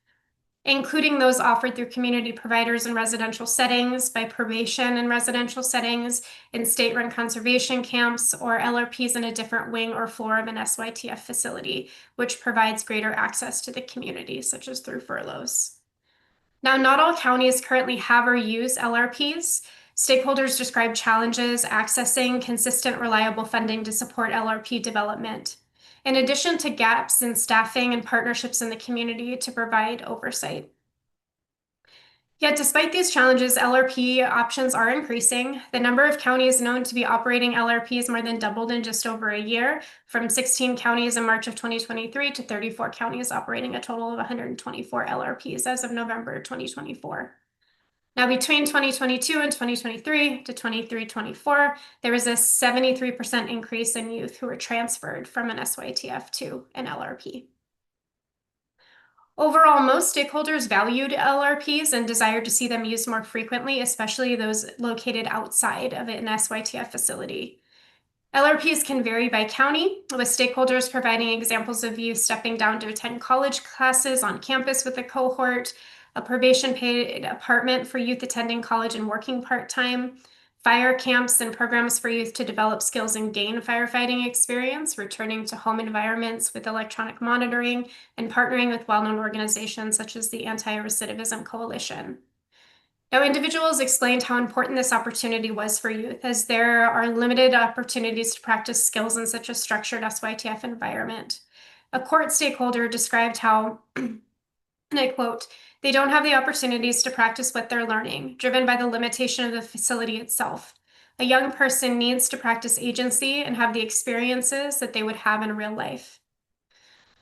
including those offered through community providers in residential settings, by probation in residential settings, in state-run conservation camps, or LRPs in a different wing or floor of an SYTF facility, which provides greater access to the community, such as through furloughs. Now, not all counties currently have or use LRPs. Stakeholders describe challenges accessing consistent, reliable funding to support LRP development, in addition to gaps in staffing and partnerships in the community to provide oversight. Yet, despite these challenges, LRP options are increasing. The number of counties known to be operating LRPs more than doubled in just over a year, from 16 counties in March of 2023 to 34 counties operating a total of 124 LRPs as of November 2024. Now, between 2022 and 2023 to 23-24, there was a 73% increase in youth who were transferred from an SYTF to an LRP. Overall, most stakeholders valued LRPs and desired to see them used more frequently, especially those located outside of an SYTF facility. LRPs can vary by county, with stakeholders providing examples of youth stepping down to attend college classes on campus with a cohort, a probation-paid apartment for youth attending college and working part-time, fire camps and programs for youth to develop skills and gain firefighting experience, returning to home environments with electronic monitoring, and partnering with well-known organizations such as the Anti-Recidivism Coalition. Now, individuals explained how important this opportunity was for youth, as there are limited opportunities to practice skills in such a structured SYTF environment. A court stakeholder described how, and I quote, "They don't have the opportunities to practice what they're learning, driven by the limitation of the facility itself. A young person needs to practice agency and have the experiences that they would have in real life."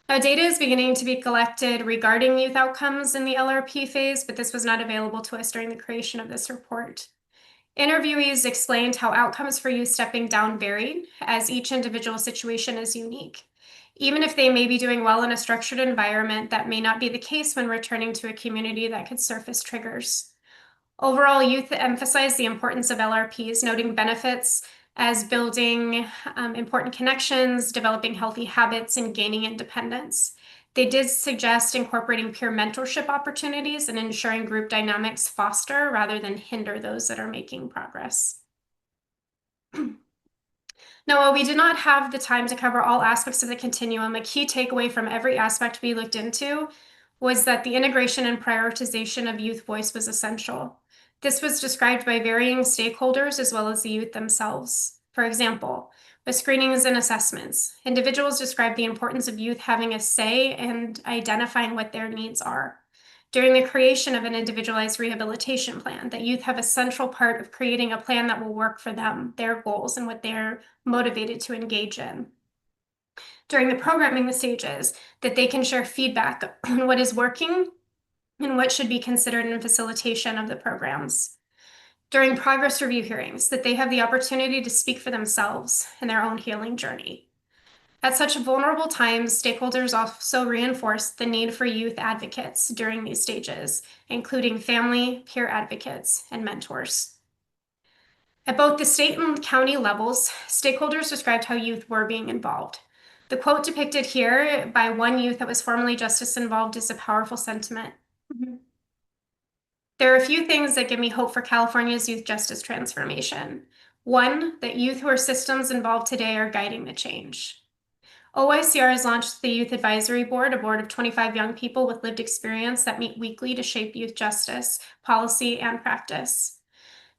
Now, data is beginning to be collected regarding youth outcomes in the LRP phase, but this was not available to us during the creation of this report. Interviewees explained how outcomes for youth stepping down varied, as each individual situation is unique. Even if they may be doing well in a structured environment, that may not be the case when returning to a community that could surface triggers. Overall, youth emphasized the importance of LRPs, noting benefits as building important connections, developing healthy habits, and gaining independence. They did suggest incorporating peer mentorship opportunities and ensuring group dynamics foster rather than hinder those that are making progress. Now, while we did not have the time to cover all aspects of the continuum, a key takeaway from every aspect we looked into was that the integration and prioritization of youth voice was essential. This was described by varying stakeholders as well as the youth themselves. For example, with screenings and assessments, individuals described the importance of youth having a say and identifying what their needs are. During the creation of an individualized rehabilitation plan, that youth have a central part of creating a plan that will work for them, their goals, and what they're motivated to engage in. During the programming stages, that they can share feedback on what is working and what should be considered in facilitation of the programs. During progress review hearings, that they have the opportunity to speak for themselves in their own healing journey. At such vulnerable times, stakeholders also reinforce the need for youth advocates during these stages, including family, peer advocates, and mentors. At both the state and county levels, stakeholders described how youth were being involved. The quote depicted here by one youth that was formerly justice involved is a powerful sentiment. There are a few things that give me hope for California's youth justice transformation. One, that youth who are systems involved today are guiding the change. OYCR has launched the Youth Advisory Board, a board of 25 young people with lived experience that meet weekly to shape youth justice, policy, and practice.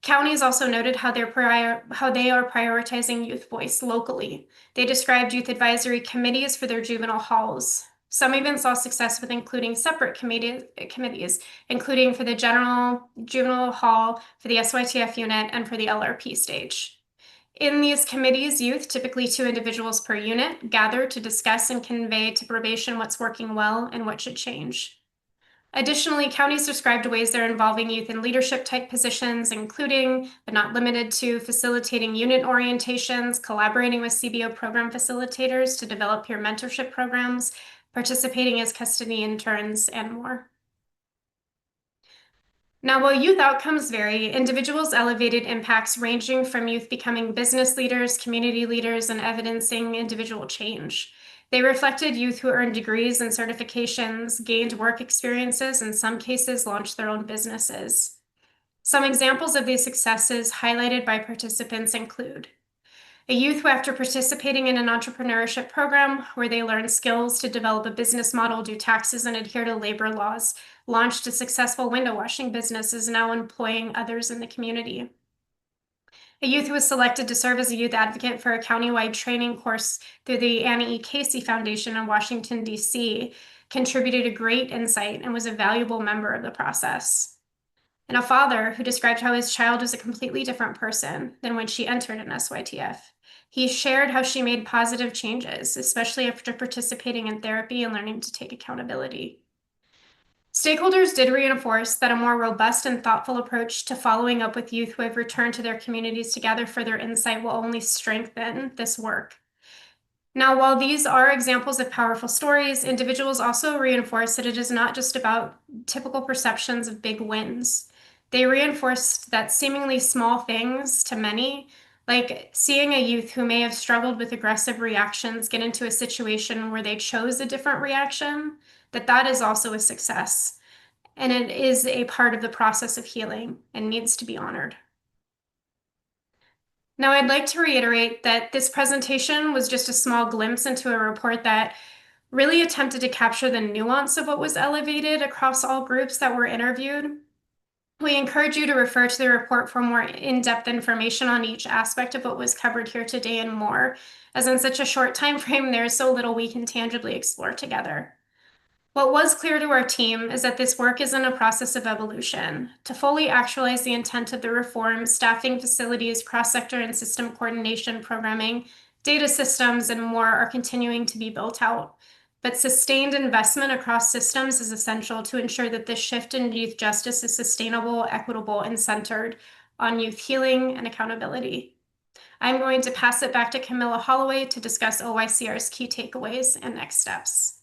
Counties also noted how they are prioritizing youth voice locally. They described youth advisory committees for their juvenile halls. Some even saw success with including separate committees, including for the general juvenile hall, for the SYTF unit, and for the LRP stage. In these committees, youth, typically 2 individuals per unit, gather to discuss and convey to probation what's working well and what should change. Additionally, counties described ways they're involving youth in leadership type positions, including, but not limited to, facilitating unit orientations, collaborating with CBO program facilitators to develop peer mentorship programs, participating as custody interns, and more. Now, while youth outcomes vary, individuals elevated impacts ranging from youth becoming business leaders, community leaders, and evidencing individual change. They reflected youth who earned degrees and certifications, gained work experiences, in some cases launched their own businesses. Some examples of these successes highlighted by participants include a youth who, after participating in an entrepreneurship program where they learned skills to develop a business model, do taxes, and adhere to labor laws, launched a successful window washing business, is now employing others in the community. A youth who was selected to serve as a youth advocate for a countywide training course through the Annie E. Casey Foundation in Washington, D.C., contributed a great insight and was a valuable member of the process. And a father who described how his child was a completely different person than when she entered an SYTF. He shared how she made positive changes, especially after participating in therapy and learning to take accountability. Stakeholders did reinforce that a more robust and thoughtful approach to following up with youth who have returned to their communities to gather further insight will only strengthen this work. Now, while these are examples of powerful stories, individuals also reinforce that it is not just about typical perceptions of big wins. They reinforced that seemingly small things to many, like seeing a youth who may have struggled with aggressive reactions get into a situation where they chose a different reaction, that is also a success. And it is a part of the process of healing and needs to be honored. Now, I'd like to reiterate that this presentation was just a small glimpse into a report that really attempted to capture the nuance of what was elevated across all groups that were interviewed. We encourage you to refer to the report for more in-depth information on each aspect of what was covered here today and more, as in such a short time frame, there is so little we can tangibly explore together. What was clear to our team is that this work is in a process of evolution. To fully actualize the intent of the reform, staffing, facilities, cross-sector and system coordination, programming, data systems, and more are continuing to be built out. But sustained investment across systems is essential to ensure that this shift in youth justice is sustainable, equitable, and centered on youth healing and accountability. I'm going to pass it back to Camilla Holloway to discuss OYCR's key takeaways and next steps.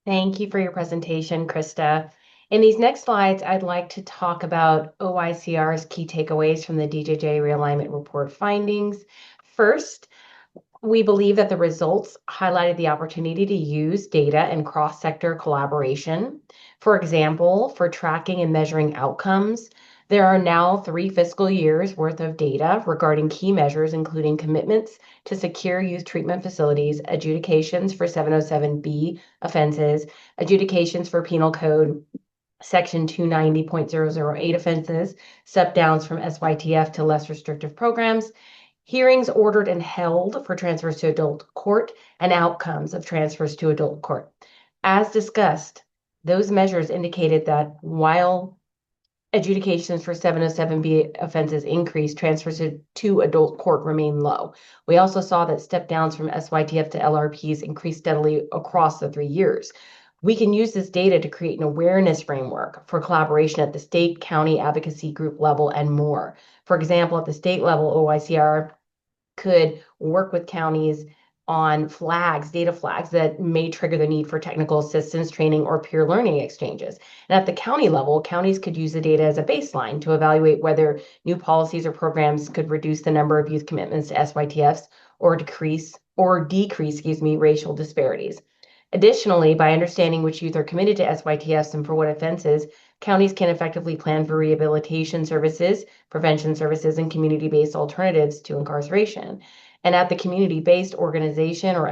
Thank you for your presentation, Krista. In these next slides, I'd like to talk about OYCR's key takeaways from the DJJ Realignment Report findings. First, we believe that the results highlighted the opportunity to use data and cross-sector collaboration. For example, for tracking and measuring outcomes, there are now 3 fiscal years worth of data regarding key measures, including commitments to secure youth treatment facilities, adjudications for 707B offenses, adjudications for Penal Code Section 290.008 offenses, step downs from SYTF to less restrictive programs, hearings ordered and held for transfers to adult court, and outcomes of transfers to adult court. As discussed, those measures indicated that while adjudications for 707B offenses increased, transfers to adult court remain low. We also saw that step downs from SYTF to LRPs increased steadily across the 3 years. We can use this data to create an awareness framework for collaboration at the state, county, advocacy group level, and more. For example, at the state level, OYCR could work with counties on data flags that may trigger the need for technical assistance, training, or peer learning exchanges. And at the county level, counties could use the data as a baseline to evaluate whether new policies or programs could reduce the number of youth commitments to SYTFs or decrease racial disparities. Additionally, by understanding which youth are committed to SYTFs and for what offenses, counties can effectively plan for rehabilitation services, prevention services, and community-based alternatives to incarceration. And at the community-based organization or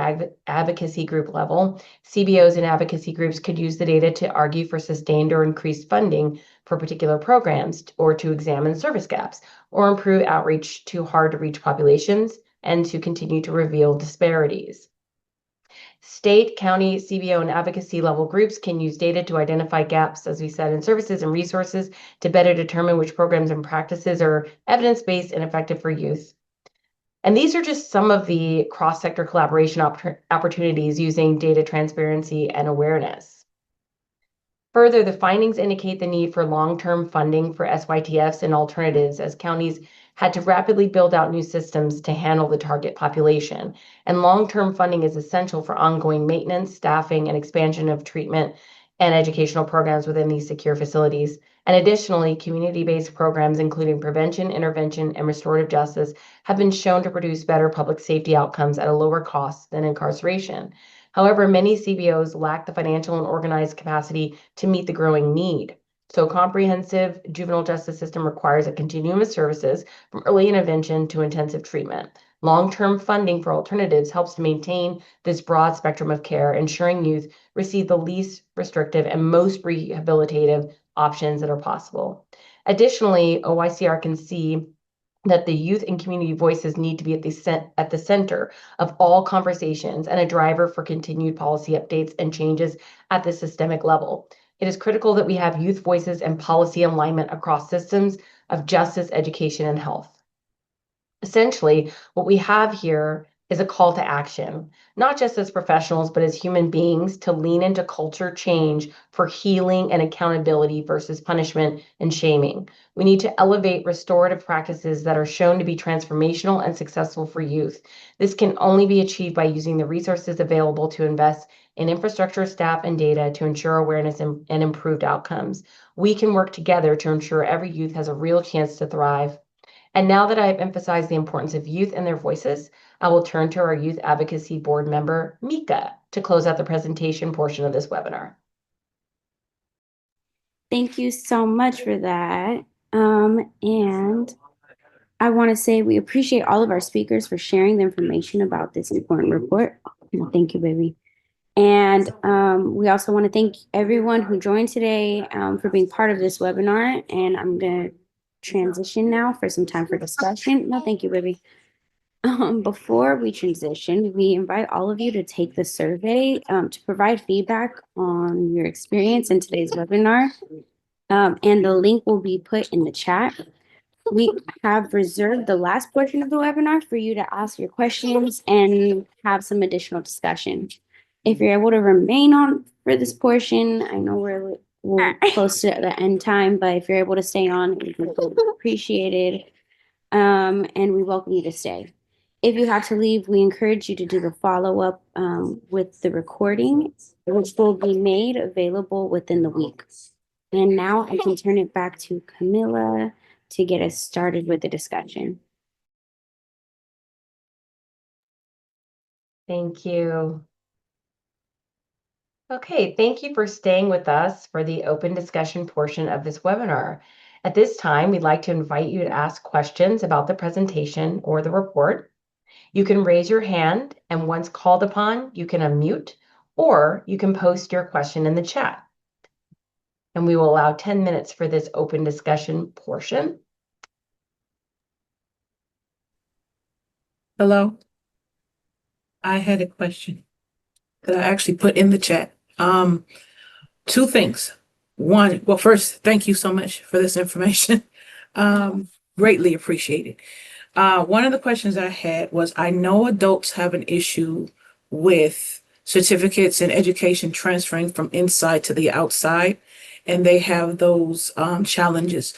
advocacy group level, CBOs and advocacy groups could use the data to argue for sustained or increased funding for particular programs, or to examine service gaps, or improve outreach to hard-to-reach populations, and to continue to reveal disparities. State, county, CBO, and advocacy level groups can use data to identify gaps, as we said, in services and resources to better determine which programs and practices are evidence-based and effective for youth. And these are just some of the cross-sector collaboration opportunities using data transparency and awareness. Further, the findings indicate the need for long-term funding for SYTFs and alternatives as counties had to rapidly build out new systems to handle the target population. And long-term funding is essential for ongoing maintenance, staffing, and expansion of treatment and educational programs within these secure facilities. And additionally, community-based programs, including prevention, intervention, and restorative justice, have been shown to produce better public safety outcomes at a lower cost than incarceration. However, many CBOs lack the financial and organized capacity to meet the growing need. So comprehensive juvenile justice system requires a continuum of services from early intervention to intensive treatment. Long-term funding for alternatives helps to maintain this broad spectrum of care, ensuring youth receive the least restrictive and most rehabilitative options that are possible. Additionally, OYCR can see that the youth and community voices need to be at the center of all conversations and a driver for continued policy updates and changes at the systemic level. It is critical that we have youth voices and policy alignment across systems of justice, education, and health. Essentially, what we have here is a call to action, not just as professionals, but as human beings to lean into culture change for healing and accountability versus punishment and shaming. We need to elevate restorative practices that are shown to be transformational and successful for youth. This can only be achieved by using the resources available to invest in infrastructure, staff, and data to ensure awareness and improved outcomes. We can work together to ensure every youth has a real chance to thrive. And now that I have emphasized the importance of youth and their voices, I will turn to our Youth Advocacy Board member, Mika, to close out the presentation portion of this webinar. Thank you so much for that. And I want to say we appreciate all of our speakers for sharing the information about this important report. Thank you, baby. And we also want to thank everyone who joined today for being part of this webinar. And I'm going to transition now for some time for discussion. No, thank you, baby. Before we transition, we invite all of you to take the survey to provide feedback on your experience in today's webinar. And the link will be put in the chat. We have reserved the last portion of the webinar for you to ask your questions and have some additional discussion. If you're able to remain on for this portion, I know we're close to the end time, but if you're able to stay on, it would be appreciated. And we welcome you to stay. If you have to leave, we encourage you to do the follow-up with the recording, which will be made available within the week. And now I can turn it back to Camilla to get us started with the discussion. Thank you. Okay, thank you for staying with us for the open discussion portion of this webinar. At this time, we'd like to invite you to ask questions about the presentation or the report. You can raise your hand, and once called upon, you can unmute, or you can post your question in the chat. And we will allow 10 minutes for this open discussion portion. Hello. I had a question that I actually put in the chat. Two things. One, well, first, thank you so much for this information. Greatly appreciated. One of the questions I had was, I know adults have an issue with certificates and education transferring from inside to the outside, and they have those challenges.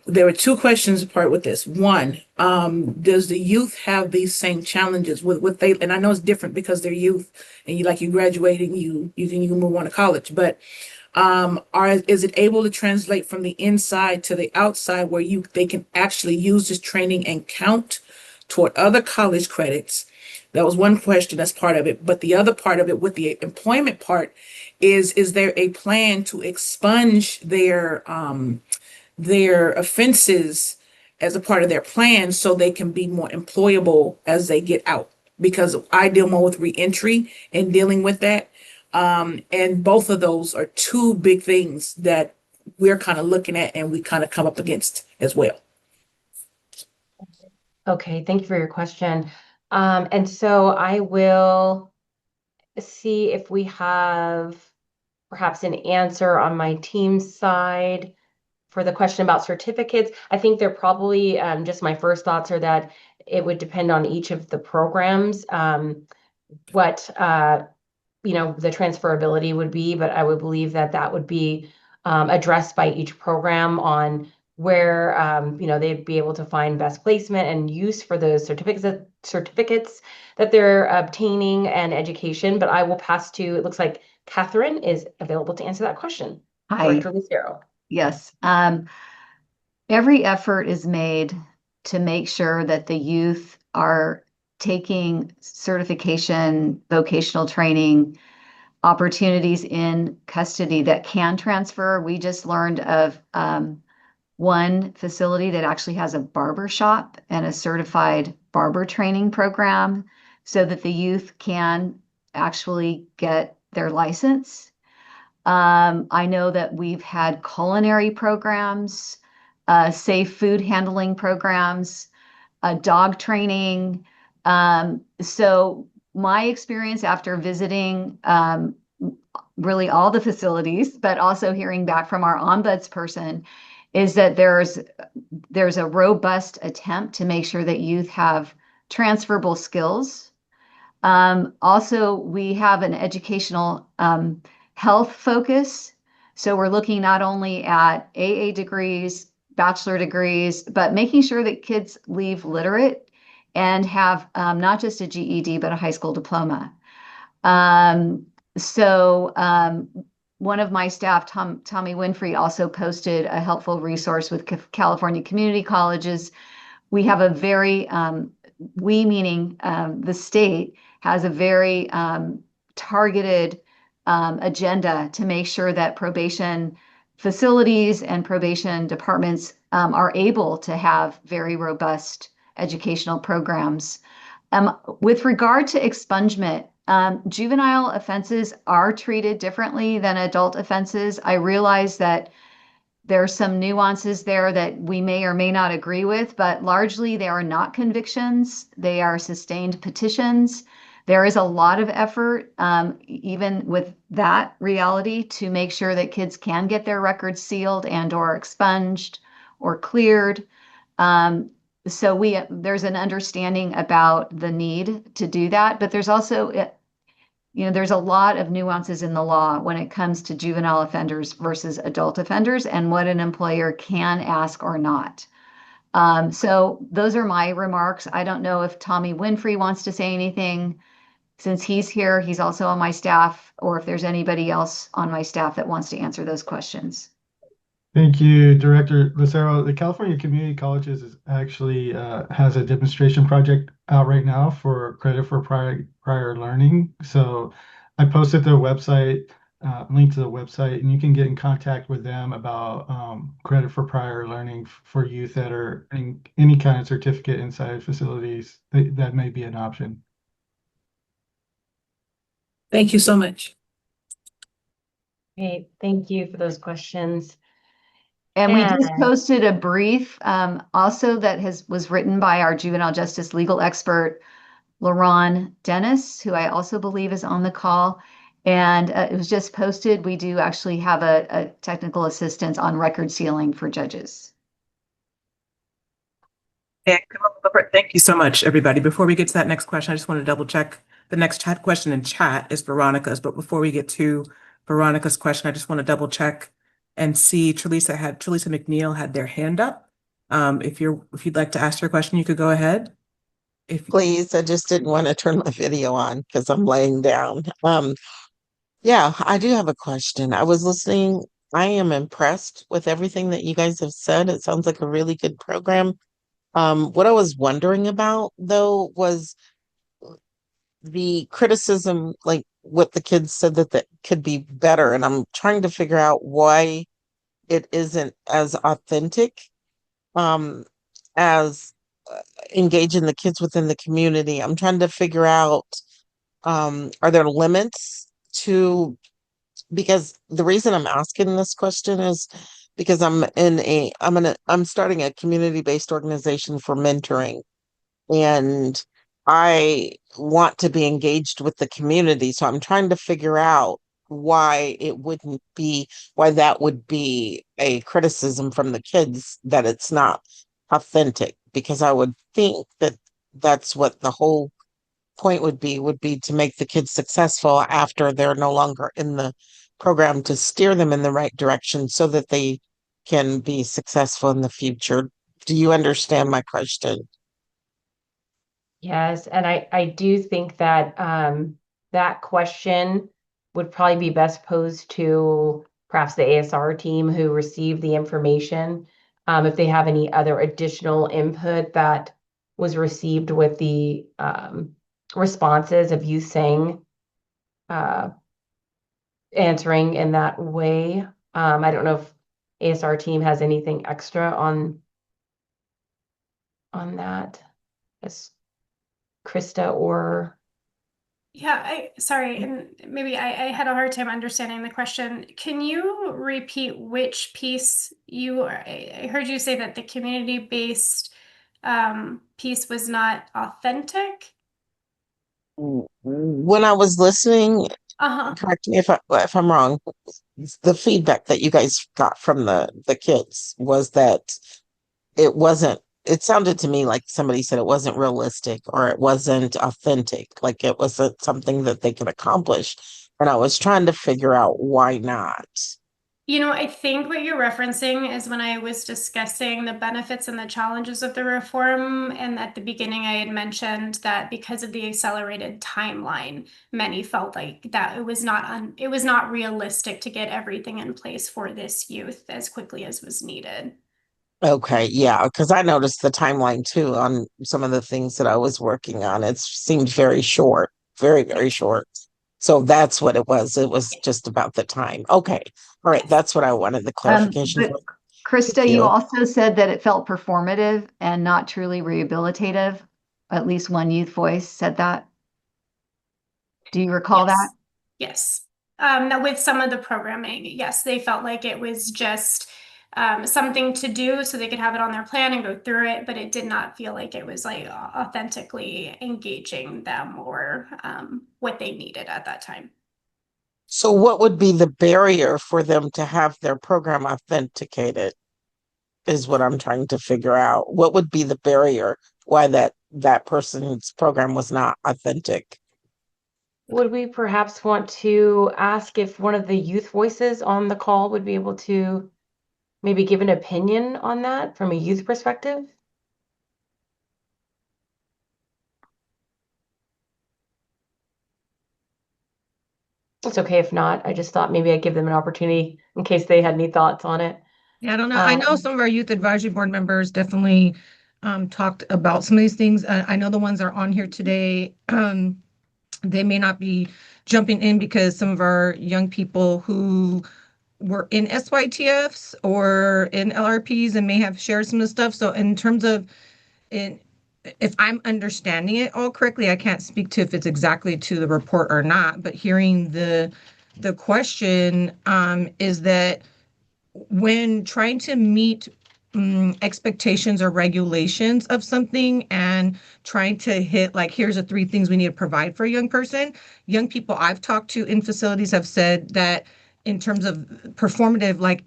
There were two questions apart with this. One, does the youth have these same challenges with they? And I know it's different because they're youth, and you graduating, you move on to college. But is it able to translate from the inside to the outside where they can actually use this training and count toward other college credits? That was one question. That's part of it. But the other part of it, with the employment part, is there a plan to expunge their offenses as a part of their plan so they can be more employable as they get out? Because I deal more with reentry and dealing with that. And both of those are two big things that we're kind of looking at and we kind of come up against as well. Okay, thank you for your question. And so I will see if we have perhaps an answer on my team's side for the question about certificates. I think they're probably, just my first thoughts are that it would depend on each of the programs, what the transferability would be, but I would believe that would be addressed by each program on where they'd be able to find best placement and use for those certificates that they're obtaining and education. But I will pass to, it looks like Catherine is available to answer that question. Hi. Director Lucero. Yes. Every effort is made to make sure that the youth are taking certification, vocational training, opportunities in custody that can transfer. We just learned of one facility that actually has a barber shop and a certified barber training program so that the youth can actually get their license. I know that we've had culinary programs, safe food handling programs, dog training. So my experience after visiting really all the facilities, but also hearing back from our ombudsperson, is that there's a robust attempt to make sure that youth have transferable skills Also, we have an educational health focus. So we're looking not only at AA degrees, bachelor degrees, but making sure that kids leave literate and have not just a GED, but a high school diploma. So one of my staff, Tommy Winfrey, also posted a helpful resource with California community colleges. We have a very, we meaning the state, has a very targeted agenda to make sure that probation facilities and probation departments are able to have very robust educational programs. With regard to expungement, juvenile offenses are treated differently than adult offenses. I realize that there are some nuances there that we may or may not agree with, but largely they are not convictions. They are sustained petitions. There is a lot of effort, even with that reality, to make sure that kids can get their records sealed and or expunged or cleared. So there's an understanding about the need to do that, but there's also there's a lot of nuances in the law when it comes to juvenile offenders versus adult offenders and what an employer can ask or not. So those are my remarks. I don't know if Tommy Winfrey wants to say anything. Since he's here, he's also on my staff, or if there's anybody else on my staff that wants to answer those questions. Thank you, Director Lucero. The California Community Colleges is actually has a demonstration project out right now for credit for prior learning. So I posted their website, link to the website, and you can get in contact with them about credit for prior learning for youth that are in any kind of certificate inside facilities. That may be an option. Thank you so much. Great, thank you for those questions. And we just posted a brief also that was written by our juvenile justice legal expert, LaRon Dennis, who I also believe is on the call. And it was just posted. We do actually have a technical assistance on record sealing for judges. And thank you so much, everybody. Before we get to that next question, I just want to double check the next chat question in chat is Veronica's. But before we get to Veronica's question, I just want to double check and see Trelisa McNeil had their hand up. If you'd like to ask your question, you could go ahead. Please, I just didn't want to turn my video on because I'm laying down. Yeah, I do have a question. I was listening. I am impressed with everything that you guys have said. It sounds like a really good program. What I was wondering about though was the criticism, like what the kids said that could be better. And I'm trying to figure out why it isn't as authentic as engaging the kids within the community. I'm trying to figure out, are there limits to, because the reason I'm asking this question is because I'm starting a community-based organization for mentoring, and I want to be engaged with the community. So I'm trying to figure out why that would be a criticism from the kids that it's not authentic, because I would think that that's what the whole point would be to make the kids successful after they're no longer in the program, to steer them in the right direction so that they can be successful in the future. Do you understand my question? Yes, and I do think that that question would probably be best posed to perhaps the ASR team who received the information. If they have any other additional input that was received with the responses of youth saying, answering in that way. I don't know if ASR team has anything extra on that. Yes. Krista or... Yeah, sorry, and maybe I had a hard time understanding the question. Can you repeat which piece I heard you say that the community-based piece was not authentic? When I was listening, correct me if I'm wrong, the feedback that you guys got from the kids was that it wasn't it sounded to me like somebody said it wasn't realistic or it wasn't authentic, like it wasn't something that they could accomplish. And I was trying to figure out why not. I think what you're referencing is when I was discussing the benefits and the challenges of the reform. And at the beginning, I had mentioned that because of the accelerated timeline, many felt like that it was not realistic to get everything in place for this youth as quickly as was needed. Okay, yeah, because I noticed the timeline too on some of the things that I was working on. It seemed very short, very, very short. So that's what it was. It was just about the time. Okay. All right. That's what I wanted the clarification But for. Thank Krista, you you. also said that it felt performative and not truly rehabilitative. At least one youth voice said that. Do you recall that? Yes. With some of the programming, yes, they felt like it was just something to do so they could have it on their plan and go through it, but it did not feel like it was like authentically engaging them or what they needed at that time. So what would be the barrier for them to have their program authenticated is what I'm trying to figure out. What would be the barrier why that person's program was not authentic? Would we perhaps want to ask if one of the youth voices on the call would be able to maybe give an opinion on that from a youth perspective? It's okay if not. I just thought maybe I'd give them an opportunity in case they had any thoughts on it. Yeah, I don't know. I know some of our youth advisory board members definitely talked about some of these things. I know the ones that are on here today, they may not be jumping in because some of our young people who were in SYTFs or in LRPs and may have shared some of the stuff. So in terms of if I'm understanding it all correctly, I can't speak to if it's exactly to the report or not, but hearing the question is that when trying to meet expectations or regulations of something and trying to hit like here's the three things we need to provide for a young person, young people I've talked to in facilities have said that in terms of performative, like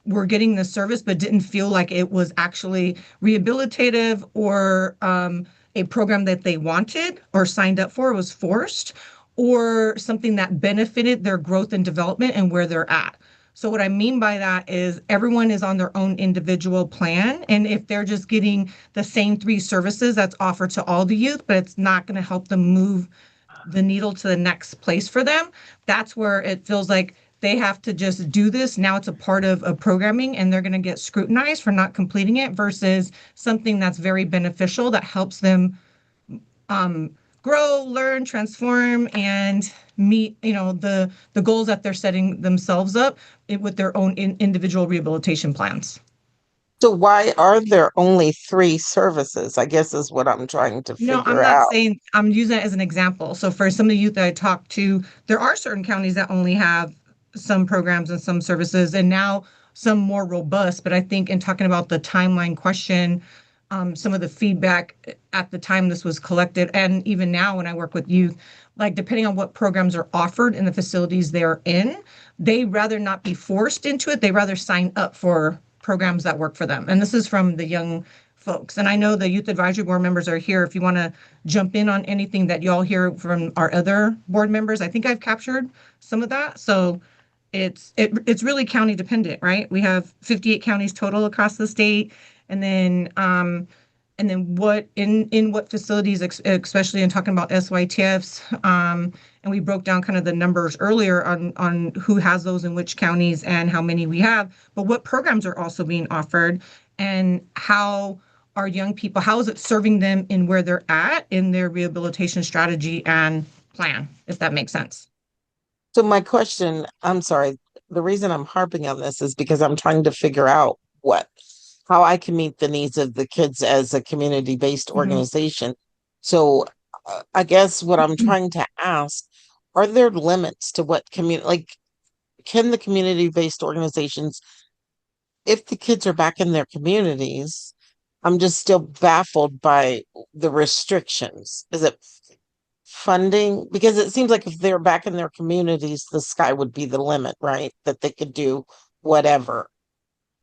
we're getting the service but didn't feel like it was actually rehabilitative or a program that they wanted or signed up for, was forced, or something that benefited their growth and development and where they're at. So what I mean by that is everyone is on their own individual plan. And if they're just getting the same three services that's offered to all the youth, but it's not going to help them move the needle to the next place for them, that's where it feels like they have to just do this. Now it's a part of a programming and they're going to get scrutinized for not completing it versus something that's very beneficial that helps them grow, learn, transform, and meet, the goals that they're setting themselves up with their own individual rehabilitation plans. So why are there only 3 services? I guess is what I'm trying to No, I'm figure not out. saying, I'm using it as an example. So for some of the youth that I talked to, there are certain counties that only have some programs and some services, and now some more robust. But I think in talking about the timeline question, some of the feedback at the time this was collected, and even now when I work with youth, like depending on what programs are offered in the facilities they're in, they rather not be forced into it. They rather sign up for programs that work for them. And this is from the young folks. And I know the youth advisory board members are here. If you want to jump in on anything that y'all hear from our other board members, I think I've captured some of that. So it's really county dependent, right? We have 58 counties total across the state. And then what in what facilities, especially in talking about SYTFs, and we broke down kind of the numbers earlier on who has those in which counties and how many we have, but what programs are also being offered and how are young people, how is it serving them in where they're at in their rehabilitation strategy and plan, if that makes sense. So my question, I'm sorry, the reason I'm harping on this is because I'm trying to figure out how I can meet the needs of the kids as a community-based organization. So I guess what I'm trying to ask, are there limits to what can the community-based organizations, if the kids are back in their communities, I'm just still baffled by the restrictions. Is it funding? Because it seems like if they're back in their communities, the sky would be the limit, right? That they could do whatever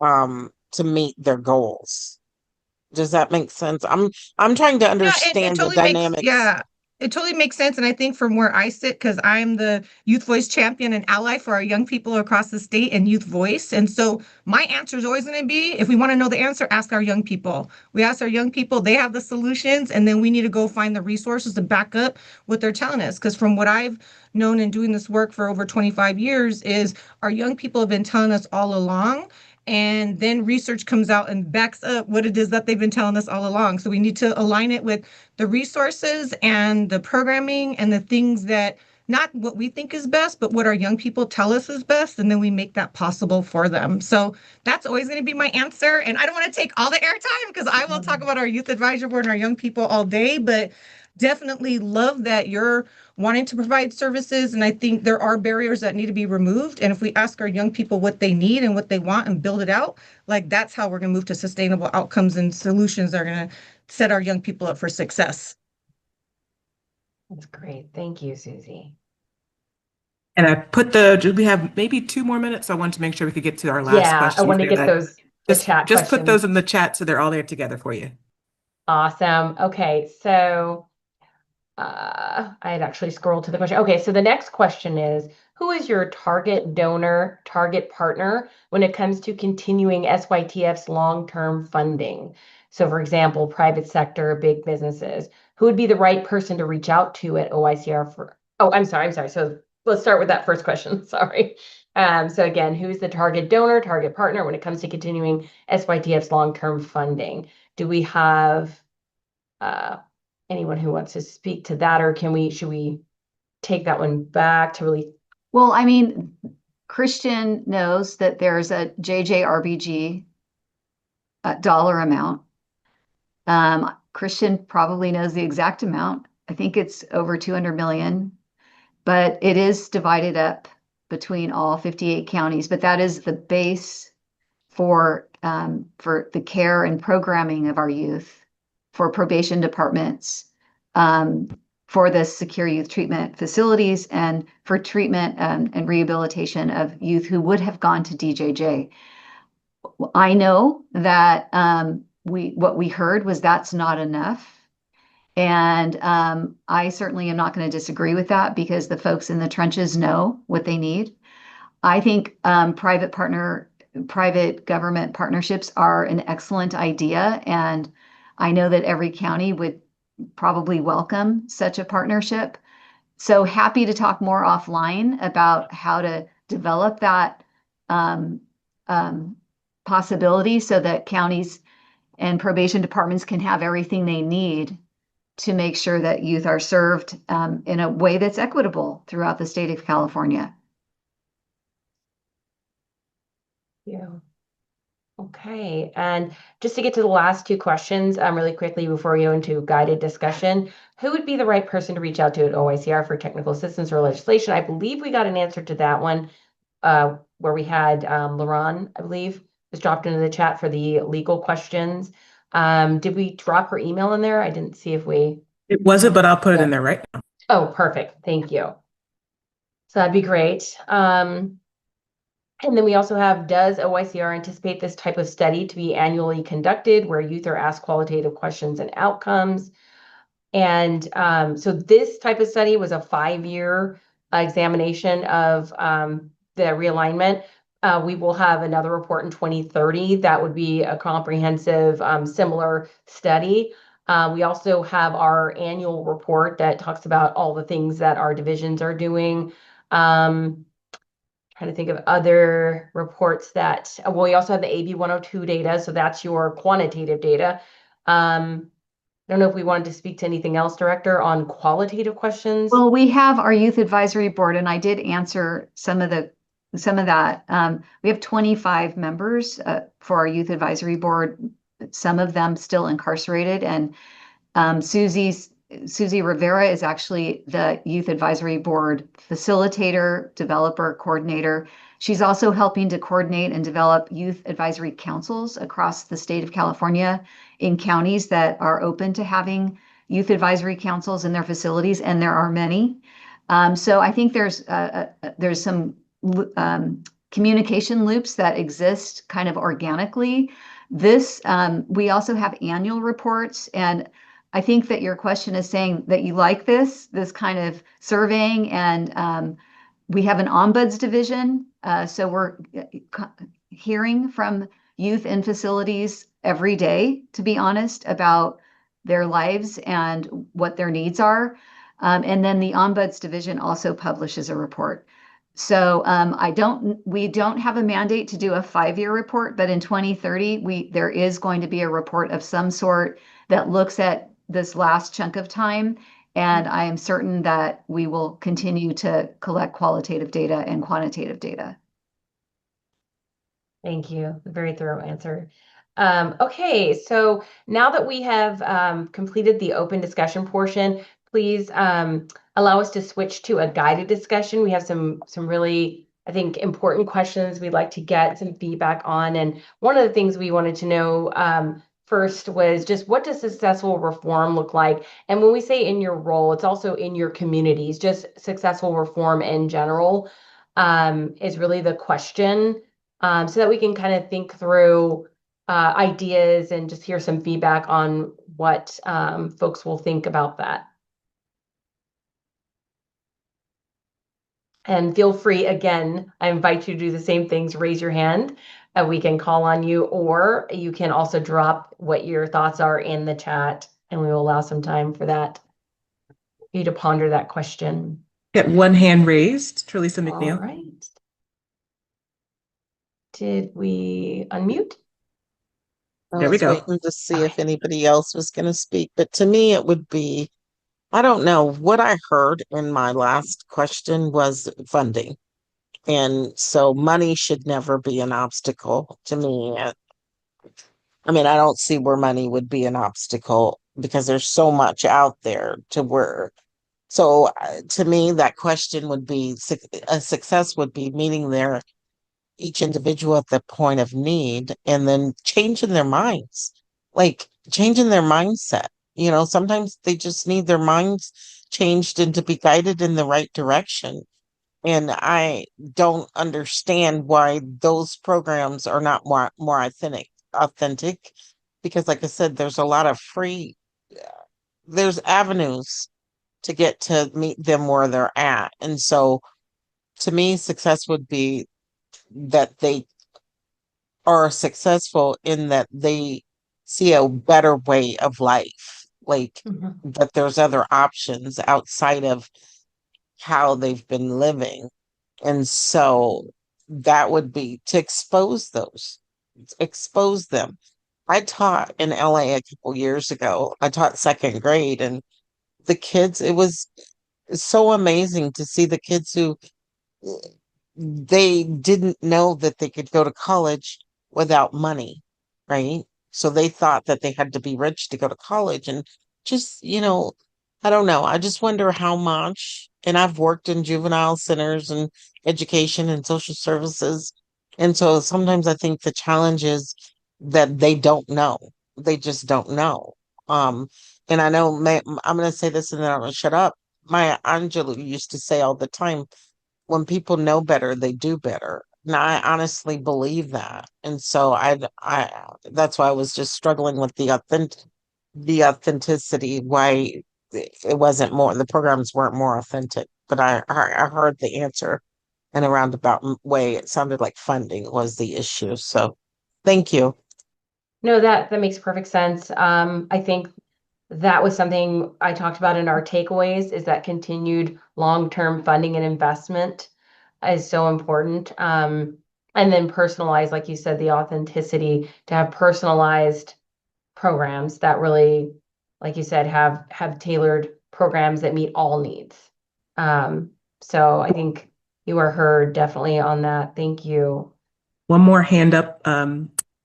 to meet their goals. Does that make sense? I'm trying to Yeah, it understand the totally makes, dynamics. yeah, it totally makes sense. And I think from where I sit, because I'm the youth voice champion and ally for our young people across the state and youth voice. And so my answer is always going to be, if we want to know the answer, ask our young people. We ask our young people, they have the solutions, and then we need to go find the resources to back up what they're telling us. Because from what I've known in doing this work for over 25 years is our young people have been telling us all along. And then research comes out and backs up what it is that they've been telling us all along. So we need to align it with the resources and the programming and the things that not what we think is best, but what our young people tell us is best. And then we make that possible for them. So that's always going to be my answer. And I don't want to take all the airtime because I will talk about our youth advisory board and our young people all day, but definitely love that you're wanting to provide services. And I think there are barriers that need to be removed. And if we ask our young people what they need and what they want and build it out, like that's how we're going to move to sustainable outcomes and solutions that are going to set our young people up for success. That's great. Thank you, Susie. And we have maybe 2 more minutes. So I wanted to make sure we could get to our last Yeah, question. I want to get those, the chat Just put those questions. in the chat so they're all there together for you. Awesome. Okay, so I had actually scrolled to the question. Okay, so the next question is, who is your target donor, target partner when it comes to continuing SYTF's long-term funding? So for example, private sector, big businesses, who would be the right person to reach out to at OYCR for, oh, I'm sorry. So let's start with that first question, sorry. So again, who's the target donor, target partner when it comes to continuing SYTF's long-term funding? Do we have anyone who wants to speak to that, or should we take that one back to really? Well, I mean, Christian knows that there's a JJRBG dollar amount. Christian probably knows the exact amount. I think it's over 200 million, but it is divided up between all 58 counties. But that is the base for the care and programming of our youth, for probation departments, for the secure youth treatment facilities, and for treatment and rehabilitation of youth who would have gone to DJJ. I know that what we heard was that's not enough. And I certainly am not going to disagree with that because the folks in the trenches know what they need. I think private government partnerships are an excellent idea. And I know that every county would probably welcome such a partnership. So happy to talk more offline about how to develop that possibility so that counties and probation departments can have everything they need to make sure that youth are served in a way that's equitable throughout the state of California. Yeah. Okay, and just to get to the last two questions really quickly before we go into guided discussion, who would be the right person to reach out to at OYCR for technical assistance or legislation? I believe we got an answer to that one where we had Lauren, I believe, was dropped into the chat for the legal questions. Did we drop her email in there? I didn't see if we... It wasn't, but I'll put it in there right now. Oh, perfect. Thank you. So that'd be great. And then we also have, does OYCR anticipate this type of study to be annually conducted where youth are asked qualitative questions and outcomes? And so this type of study was a 5-year examination of the realignment. We will have another report in 2030 that would be a comprehensive similar study. We also have our annual report that talks about all the things that our divisions are doing. Trying to think of other reports that, well, we also have the AB 102 data, so that's your quantitative data. I don't know if we wanted to speak to anything else, Director, on qualitative questions. Well, we have our youth advisory board, and I did answer some of that. We have 25 members for our youth advisory board, some of them still incarcerated, and Susie Rivera is actually the Youth Advisory Board facilitator, developer, coordinator. She's also helping to coordinate and develop youth advisory councils across the state of California in counties that are open to having youth advisory councils in their facilities, and there are many. So I think there's some communication loops that exist kind of organically This, we also have annual reports, and I think that your question is saying that you like this kind of surveying, and we have an ombuds division. So we're hearing from youth in facilities every day, to be honest, about their lives and what their needs are. And then the ombuds division also publishes a report. So we don't have a mandate to do a 5-year report, but in 2030, there is going to be a report of some sort that looks at this last chunk of time. And I am certain that we will continue to collect qualitative data and quantitative data. Thank you. Very thorough answer. Okay, so now that we have completed the open discussion portion, please allow us to switch to a guided discussion. We have some really, I think, important questions we'd like to get some feedback on. And one of the things we wanted to know first was just, what does successful reform look like? And when we say in your role, it's also in your communities. Just successful reform in general is really the question, so that we can kind of think through ideas and just hear some feedback on what folks will think about that. And feel free, again, I invite you to do the same things, raise your hand, we can call on you, or you can also drop what your thoughts are in the chat, and we will allow some time for that, for you to ponder that question. Get one hand raised, Teresa McNeil. All right. Did we unmute? I There we was go. waiting to see if anybody else was going to speak, but to me, it would be, I don't know, what I heard in my last question was funding. And so money should never be an obstacle to me. I mean, I don't see where money would be an obstacle because there's so much out there to where. So to me, that question would be, a success would be meeting each individual at the point of need and then changing their minds, like changing their mindset. You know, sometimes they just need their minds changed and to be guided in the right direction. And I don't understand why those programs are not more authentic, because like I said, there's a lot of there's avenues to get to meet them where they're at. And so to me, success would be that they are successful in that they see a better way of life, like that there's other options outside of how they've been living. And so that would be to expose them. I taught in LA a couple years ago. I taught second grade, and the kids, it was so amazing to see the kids who they didn't know that they could go to college without money, right? So they thought that they had to be rich to go to college. And just, I don't know. I just wonder how much, and I've worked in juvenile centers and education and social services. And so sometimes I think the challenge is that they don't know. They just don't know. And I know I'm going to say this and then I'm going to shut up. Maya Angelou used to say all the time, when people know better, they do better. Now, I honestly believe that. And so that's why I was just struggling with the authenticity, why the programs weren't more authentic. But I heard the answer in a roundabout way. It sounded like funding was the issue. So thank you. No, that makes perfect sense. I think that was something I talked about in our takeaways, is that continued long-term funding and investment is so important. And then personalized, like you said, the authenticity, to have personalized programs that really, like you said, have tailored programs that meet all needs. So I think you are heard definitely on that. Thank you. One more hand up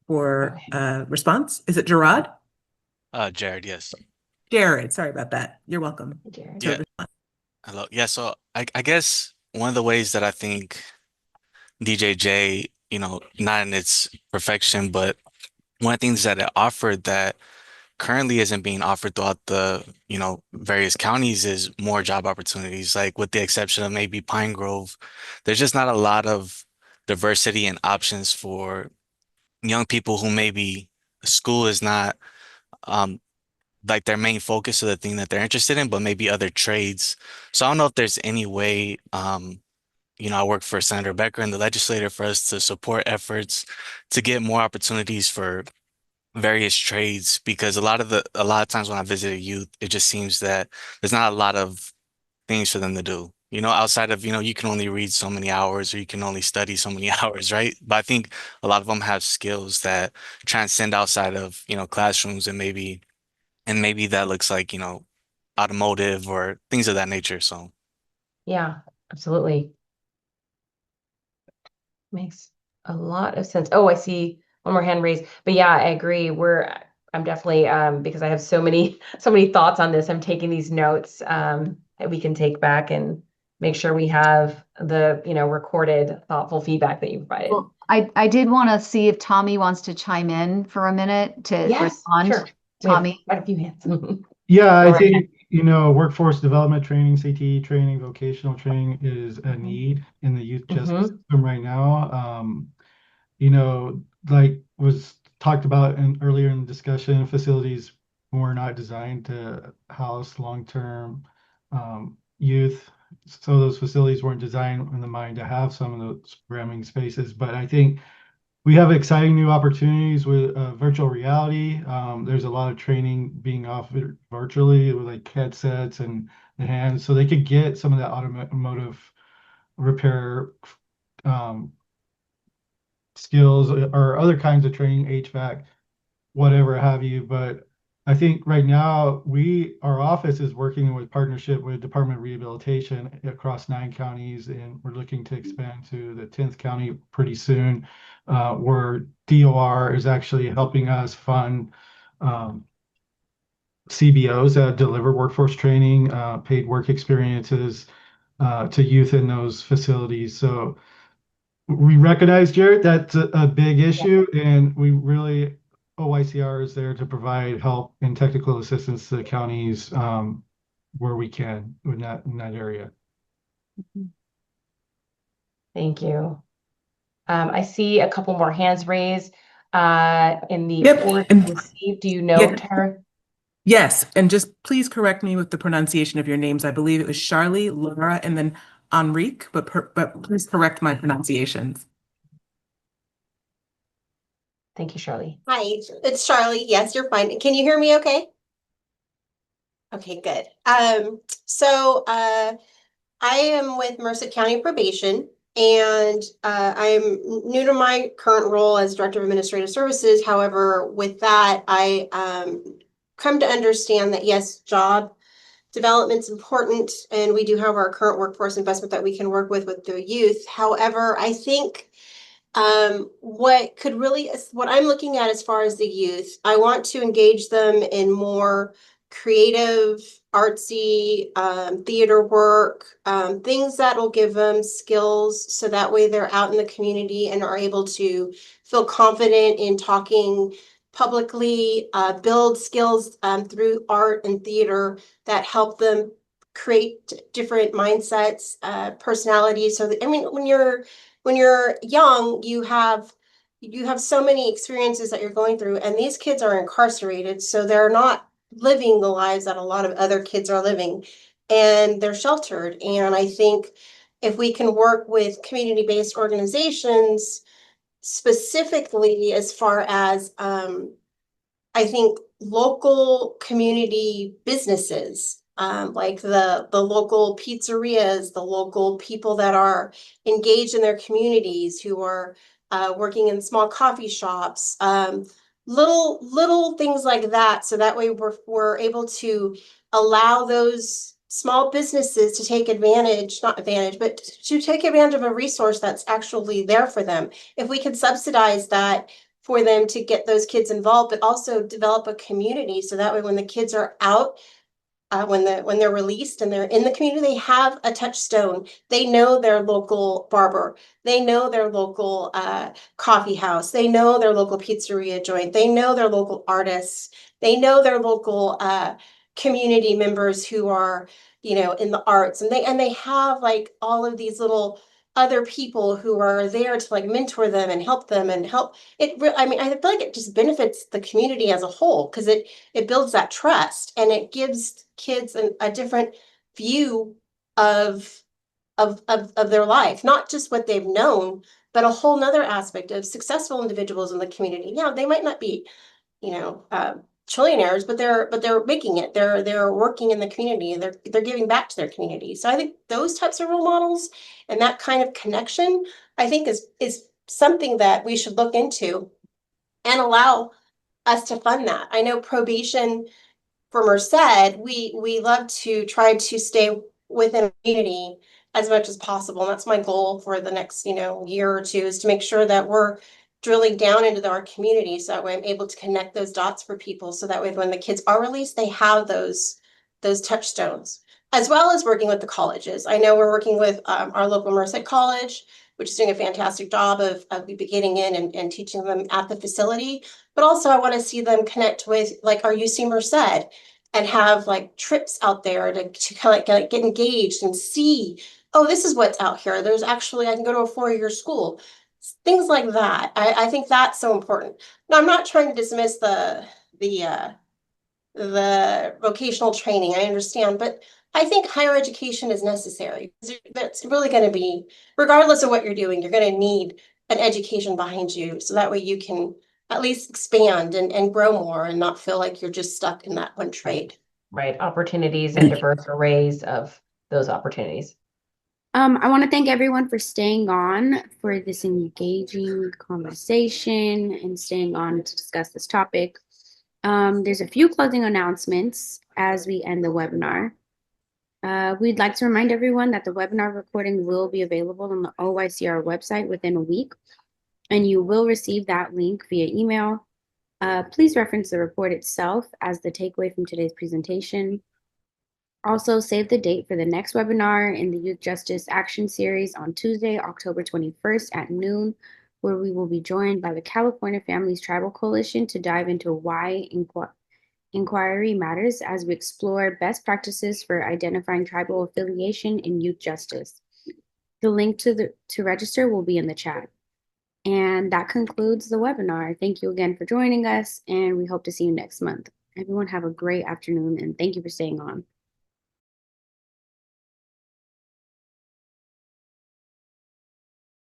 for response. Is it Gerard? Jared, yes. Jared, sorry about that. You're welcome. Jared. Yeah. Hello. Yeah, so I guess one of the ways that I think DJJ, not in its perfection, but one of the things that it offered that currently isn't being offered throughout the, various counties is more job opportunities. Like with the exception of maybe Pine Grove, there's just not a lot of diversity and options for young people who maybe school is not like their main focus of the thing that they're interested in, but maybe other trades. So I don't know if there's any way, I work for Senator Becker and the legislature for us to support efforts to get more opportunities for various trades, because a lot of times when I visit a youth, it just seems that there's not a lot of things for them to do. Outside of, you can only read so many hours or you can only study so many hours, right? But I think a lot of them have skills that transcend outside of, classrooms, and maybe that looks like, automotive or things of that nature. So Yeah, absolutely. Makes a lot of sense. Oh, I see one more hand raised. But yeah, I agree. I'm definitely because I have so many thoughts on this. I'm taking these notes that we can take back and make sure we have the, recorded thoughtful feedback that you provided. Well, I did want to see if Tommy wants to chime in for a minute to Yes, respond. sure. We have Tommy. quite a few hands. Yeah, I All right. think, workforce development training, CTE training, vocational training is a need in the youth justice system right now. Like was talked about earlier in the discussion, facilities were not designed to house long-term youth. So those facilities weren't designed in the mind to have some of those programming spaces. But I think we have exciting new opportunities with virtual reality. There's a lot of training being offered virtually with like headsets and the hands, so they could get some of that automotive repair skills or other kinds of training, HVAC, whatever have you. But I think right now our office is working with partnership with Department of Rehabilitation across 9 counties, and we're looking to expand to the 10th county pretty soon, where DOR is actually helping us fund CBOs that deliver workforce training, paid work experiences to youth in those facilities. So we recognize, Jared, that's a big issue, and we really, OYCR is there to provide help and technical assistance to the counties where we can in that area. Thank you. I see a couple more hands raised in the Yep. order And- received. Do you know, Yeah. Tara? Yes, and just please correct me with the pronunciation of your names. I believe it was Charlie, Laura, and then Enrique, but please correct my pronunciations. Thank you, Charlie. Hi, it's Charlie. Yes, you're fine. Can you hear me okay? Okay, good. I am with Merced County Probation, and I'm new to my current role as Director of Administrative Services. However, with that, I come to understand that yes, job development's important, and we do have our current workforce investment that we can work with the youth. However, I think what I'm looking at as far as the youth, I want to engage them in more creative, artsy, theater work, things that will give them skills so that way they're out in the community and are able to feel confident in talking publicly, build skills through art and theater that help them create different mindsets, personalities. So that, I mean, when you're young, you have so many experiences that you're going through, and these kids are incarcerated, so they're not living the lives that a lot of other kids are living, and they're sheltered. And I think if we can work with community-based organizations, specifically as far as I think local community businesses, like the local pizzerias, the local people that are engaged in their communities, who are working in small coffee shops, little things like that. So that way we're able to allow those small businesses to take advantage, not advantage, but to take advantage of a resource that's actually there for them. If we could subsidize that for them to get those kids involved, but also develop a community. So that way, when the kids are out, when they're released and they're in the community, they have a touchstone. They know their local barber. They know their local coffee house. They know their local pizzeria joint. They know their local artists. They know their local community members who are, in the arts. And they have like all of these little other people who are there to like mentor them and help them and help it. I mean, I feel like it just benefits the community as a whole because it builds that trust and it gives kids a different view of their life, not just what they've known, but a whole nother aspect of successful individuals in the community. Yeah, they might not be, trillionaires, but they're making it. They're working in the community. They're giving back to their community. So I think those types of role models and that kind of connection, I think is something that we should look into and allow us to fund that. I know probation for Merced, we love to try to stay within a community as much as possible. And that's my goal for the next, year or two, is to make sure that we're drilling down into our community so that way I'm able to connect those dots for people. So that way when the kids are released, they have those touchstones, as well as working with the colleges. I know we're working with our local Merced College, which is doing a fantastic job of getting in and teaching them at the facility. But also I want to see them connect with like our UC Merced and have like trips out there to kind of like get engaged and see, oh, this is what's out here. There's actually, I can go to a 4-year school. Things like that. I think that's so important. Now, I'm not trying to dismiss the vocational training. I understand, but I think higher education is necessary. That's really going to be, regardless of what you're doing, you're going to need an education behind you. So that way you can at least expand and grow more and not feel like you're just stuck in that one trade. Right. Opportunities and diverse arrays of those opportunities. I want to thank everyone for staying on for this engaging conversation and staying on to discuss this topic. There's a few closing announcements as we end the webinar. We'd like to remind everyone that the webinar recording will be available on the OYCR website within a week, and you will receive that link via email. Please reference the report itself as the takeaway from today's presentation. Also, save the date for the next webinar in the Youth Justice Action Series on Tuesday, October 21st at noon, where we will be joined by the California Families Tribal Coalition to dive into why inquiry matters as we explore best practices for identifying tribal affiliation in youth justice. The link to register will be in the chat. And that concludes the webinar. Thank you again for joining us, and we hope to see you next month. Everyone have a great afternoon, and thank you for staying on.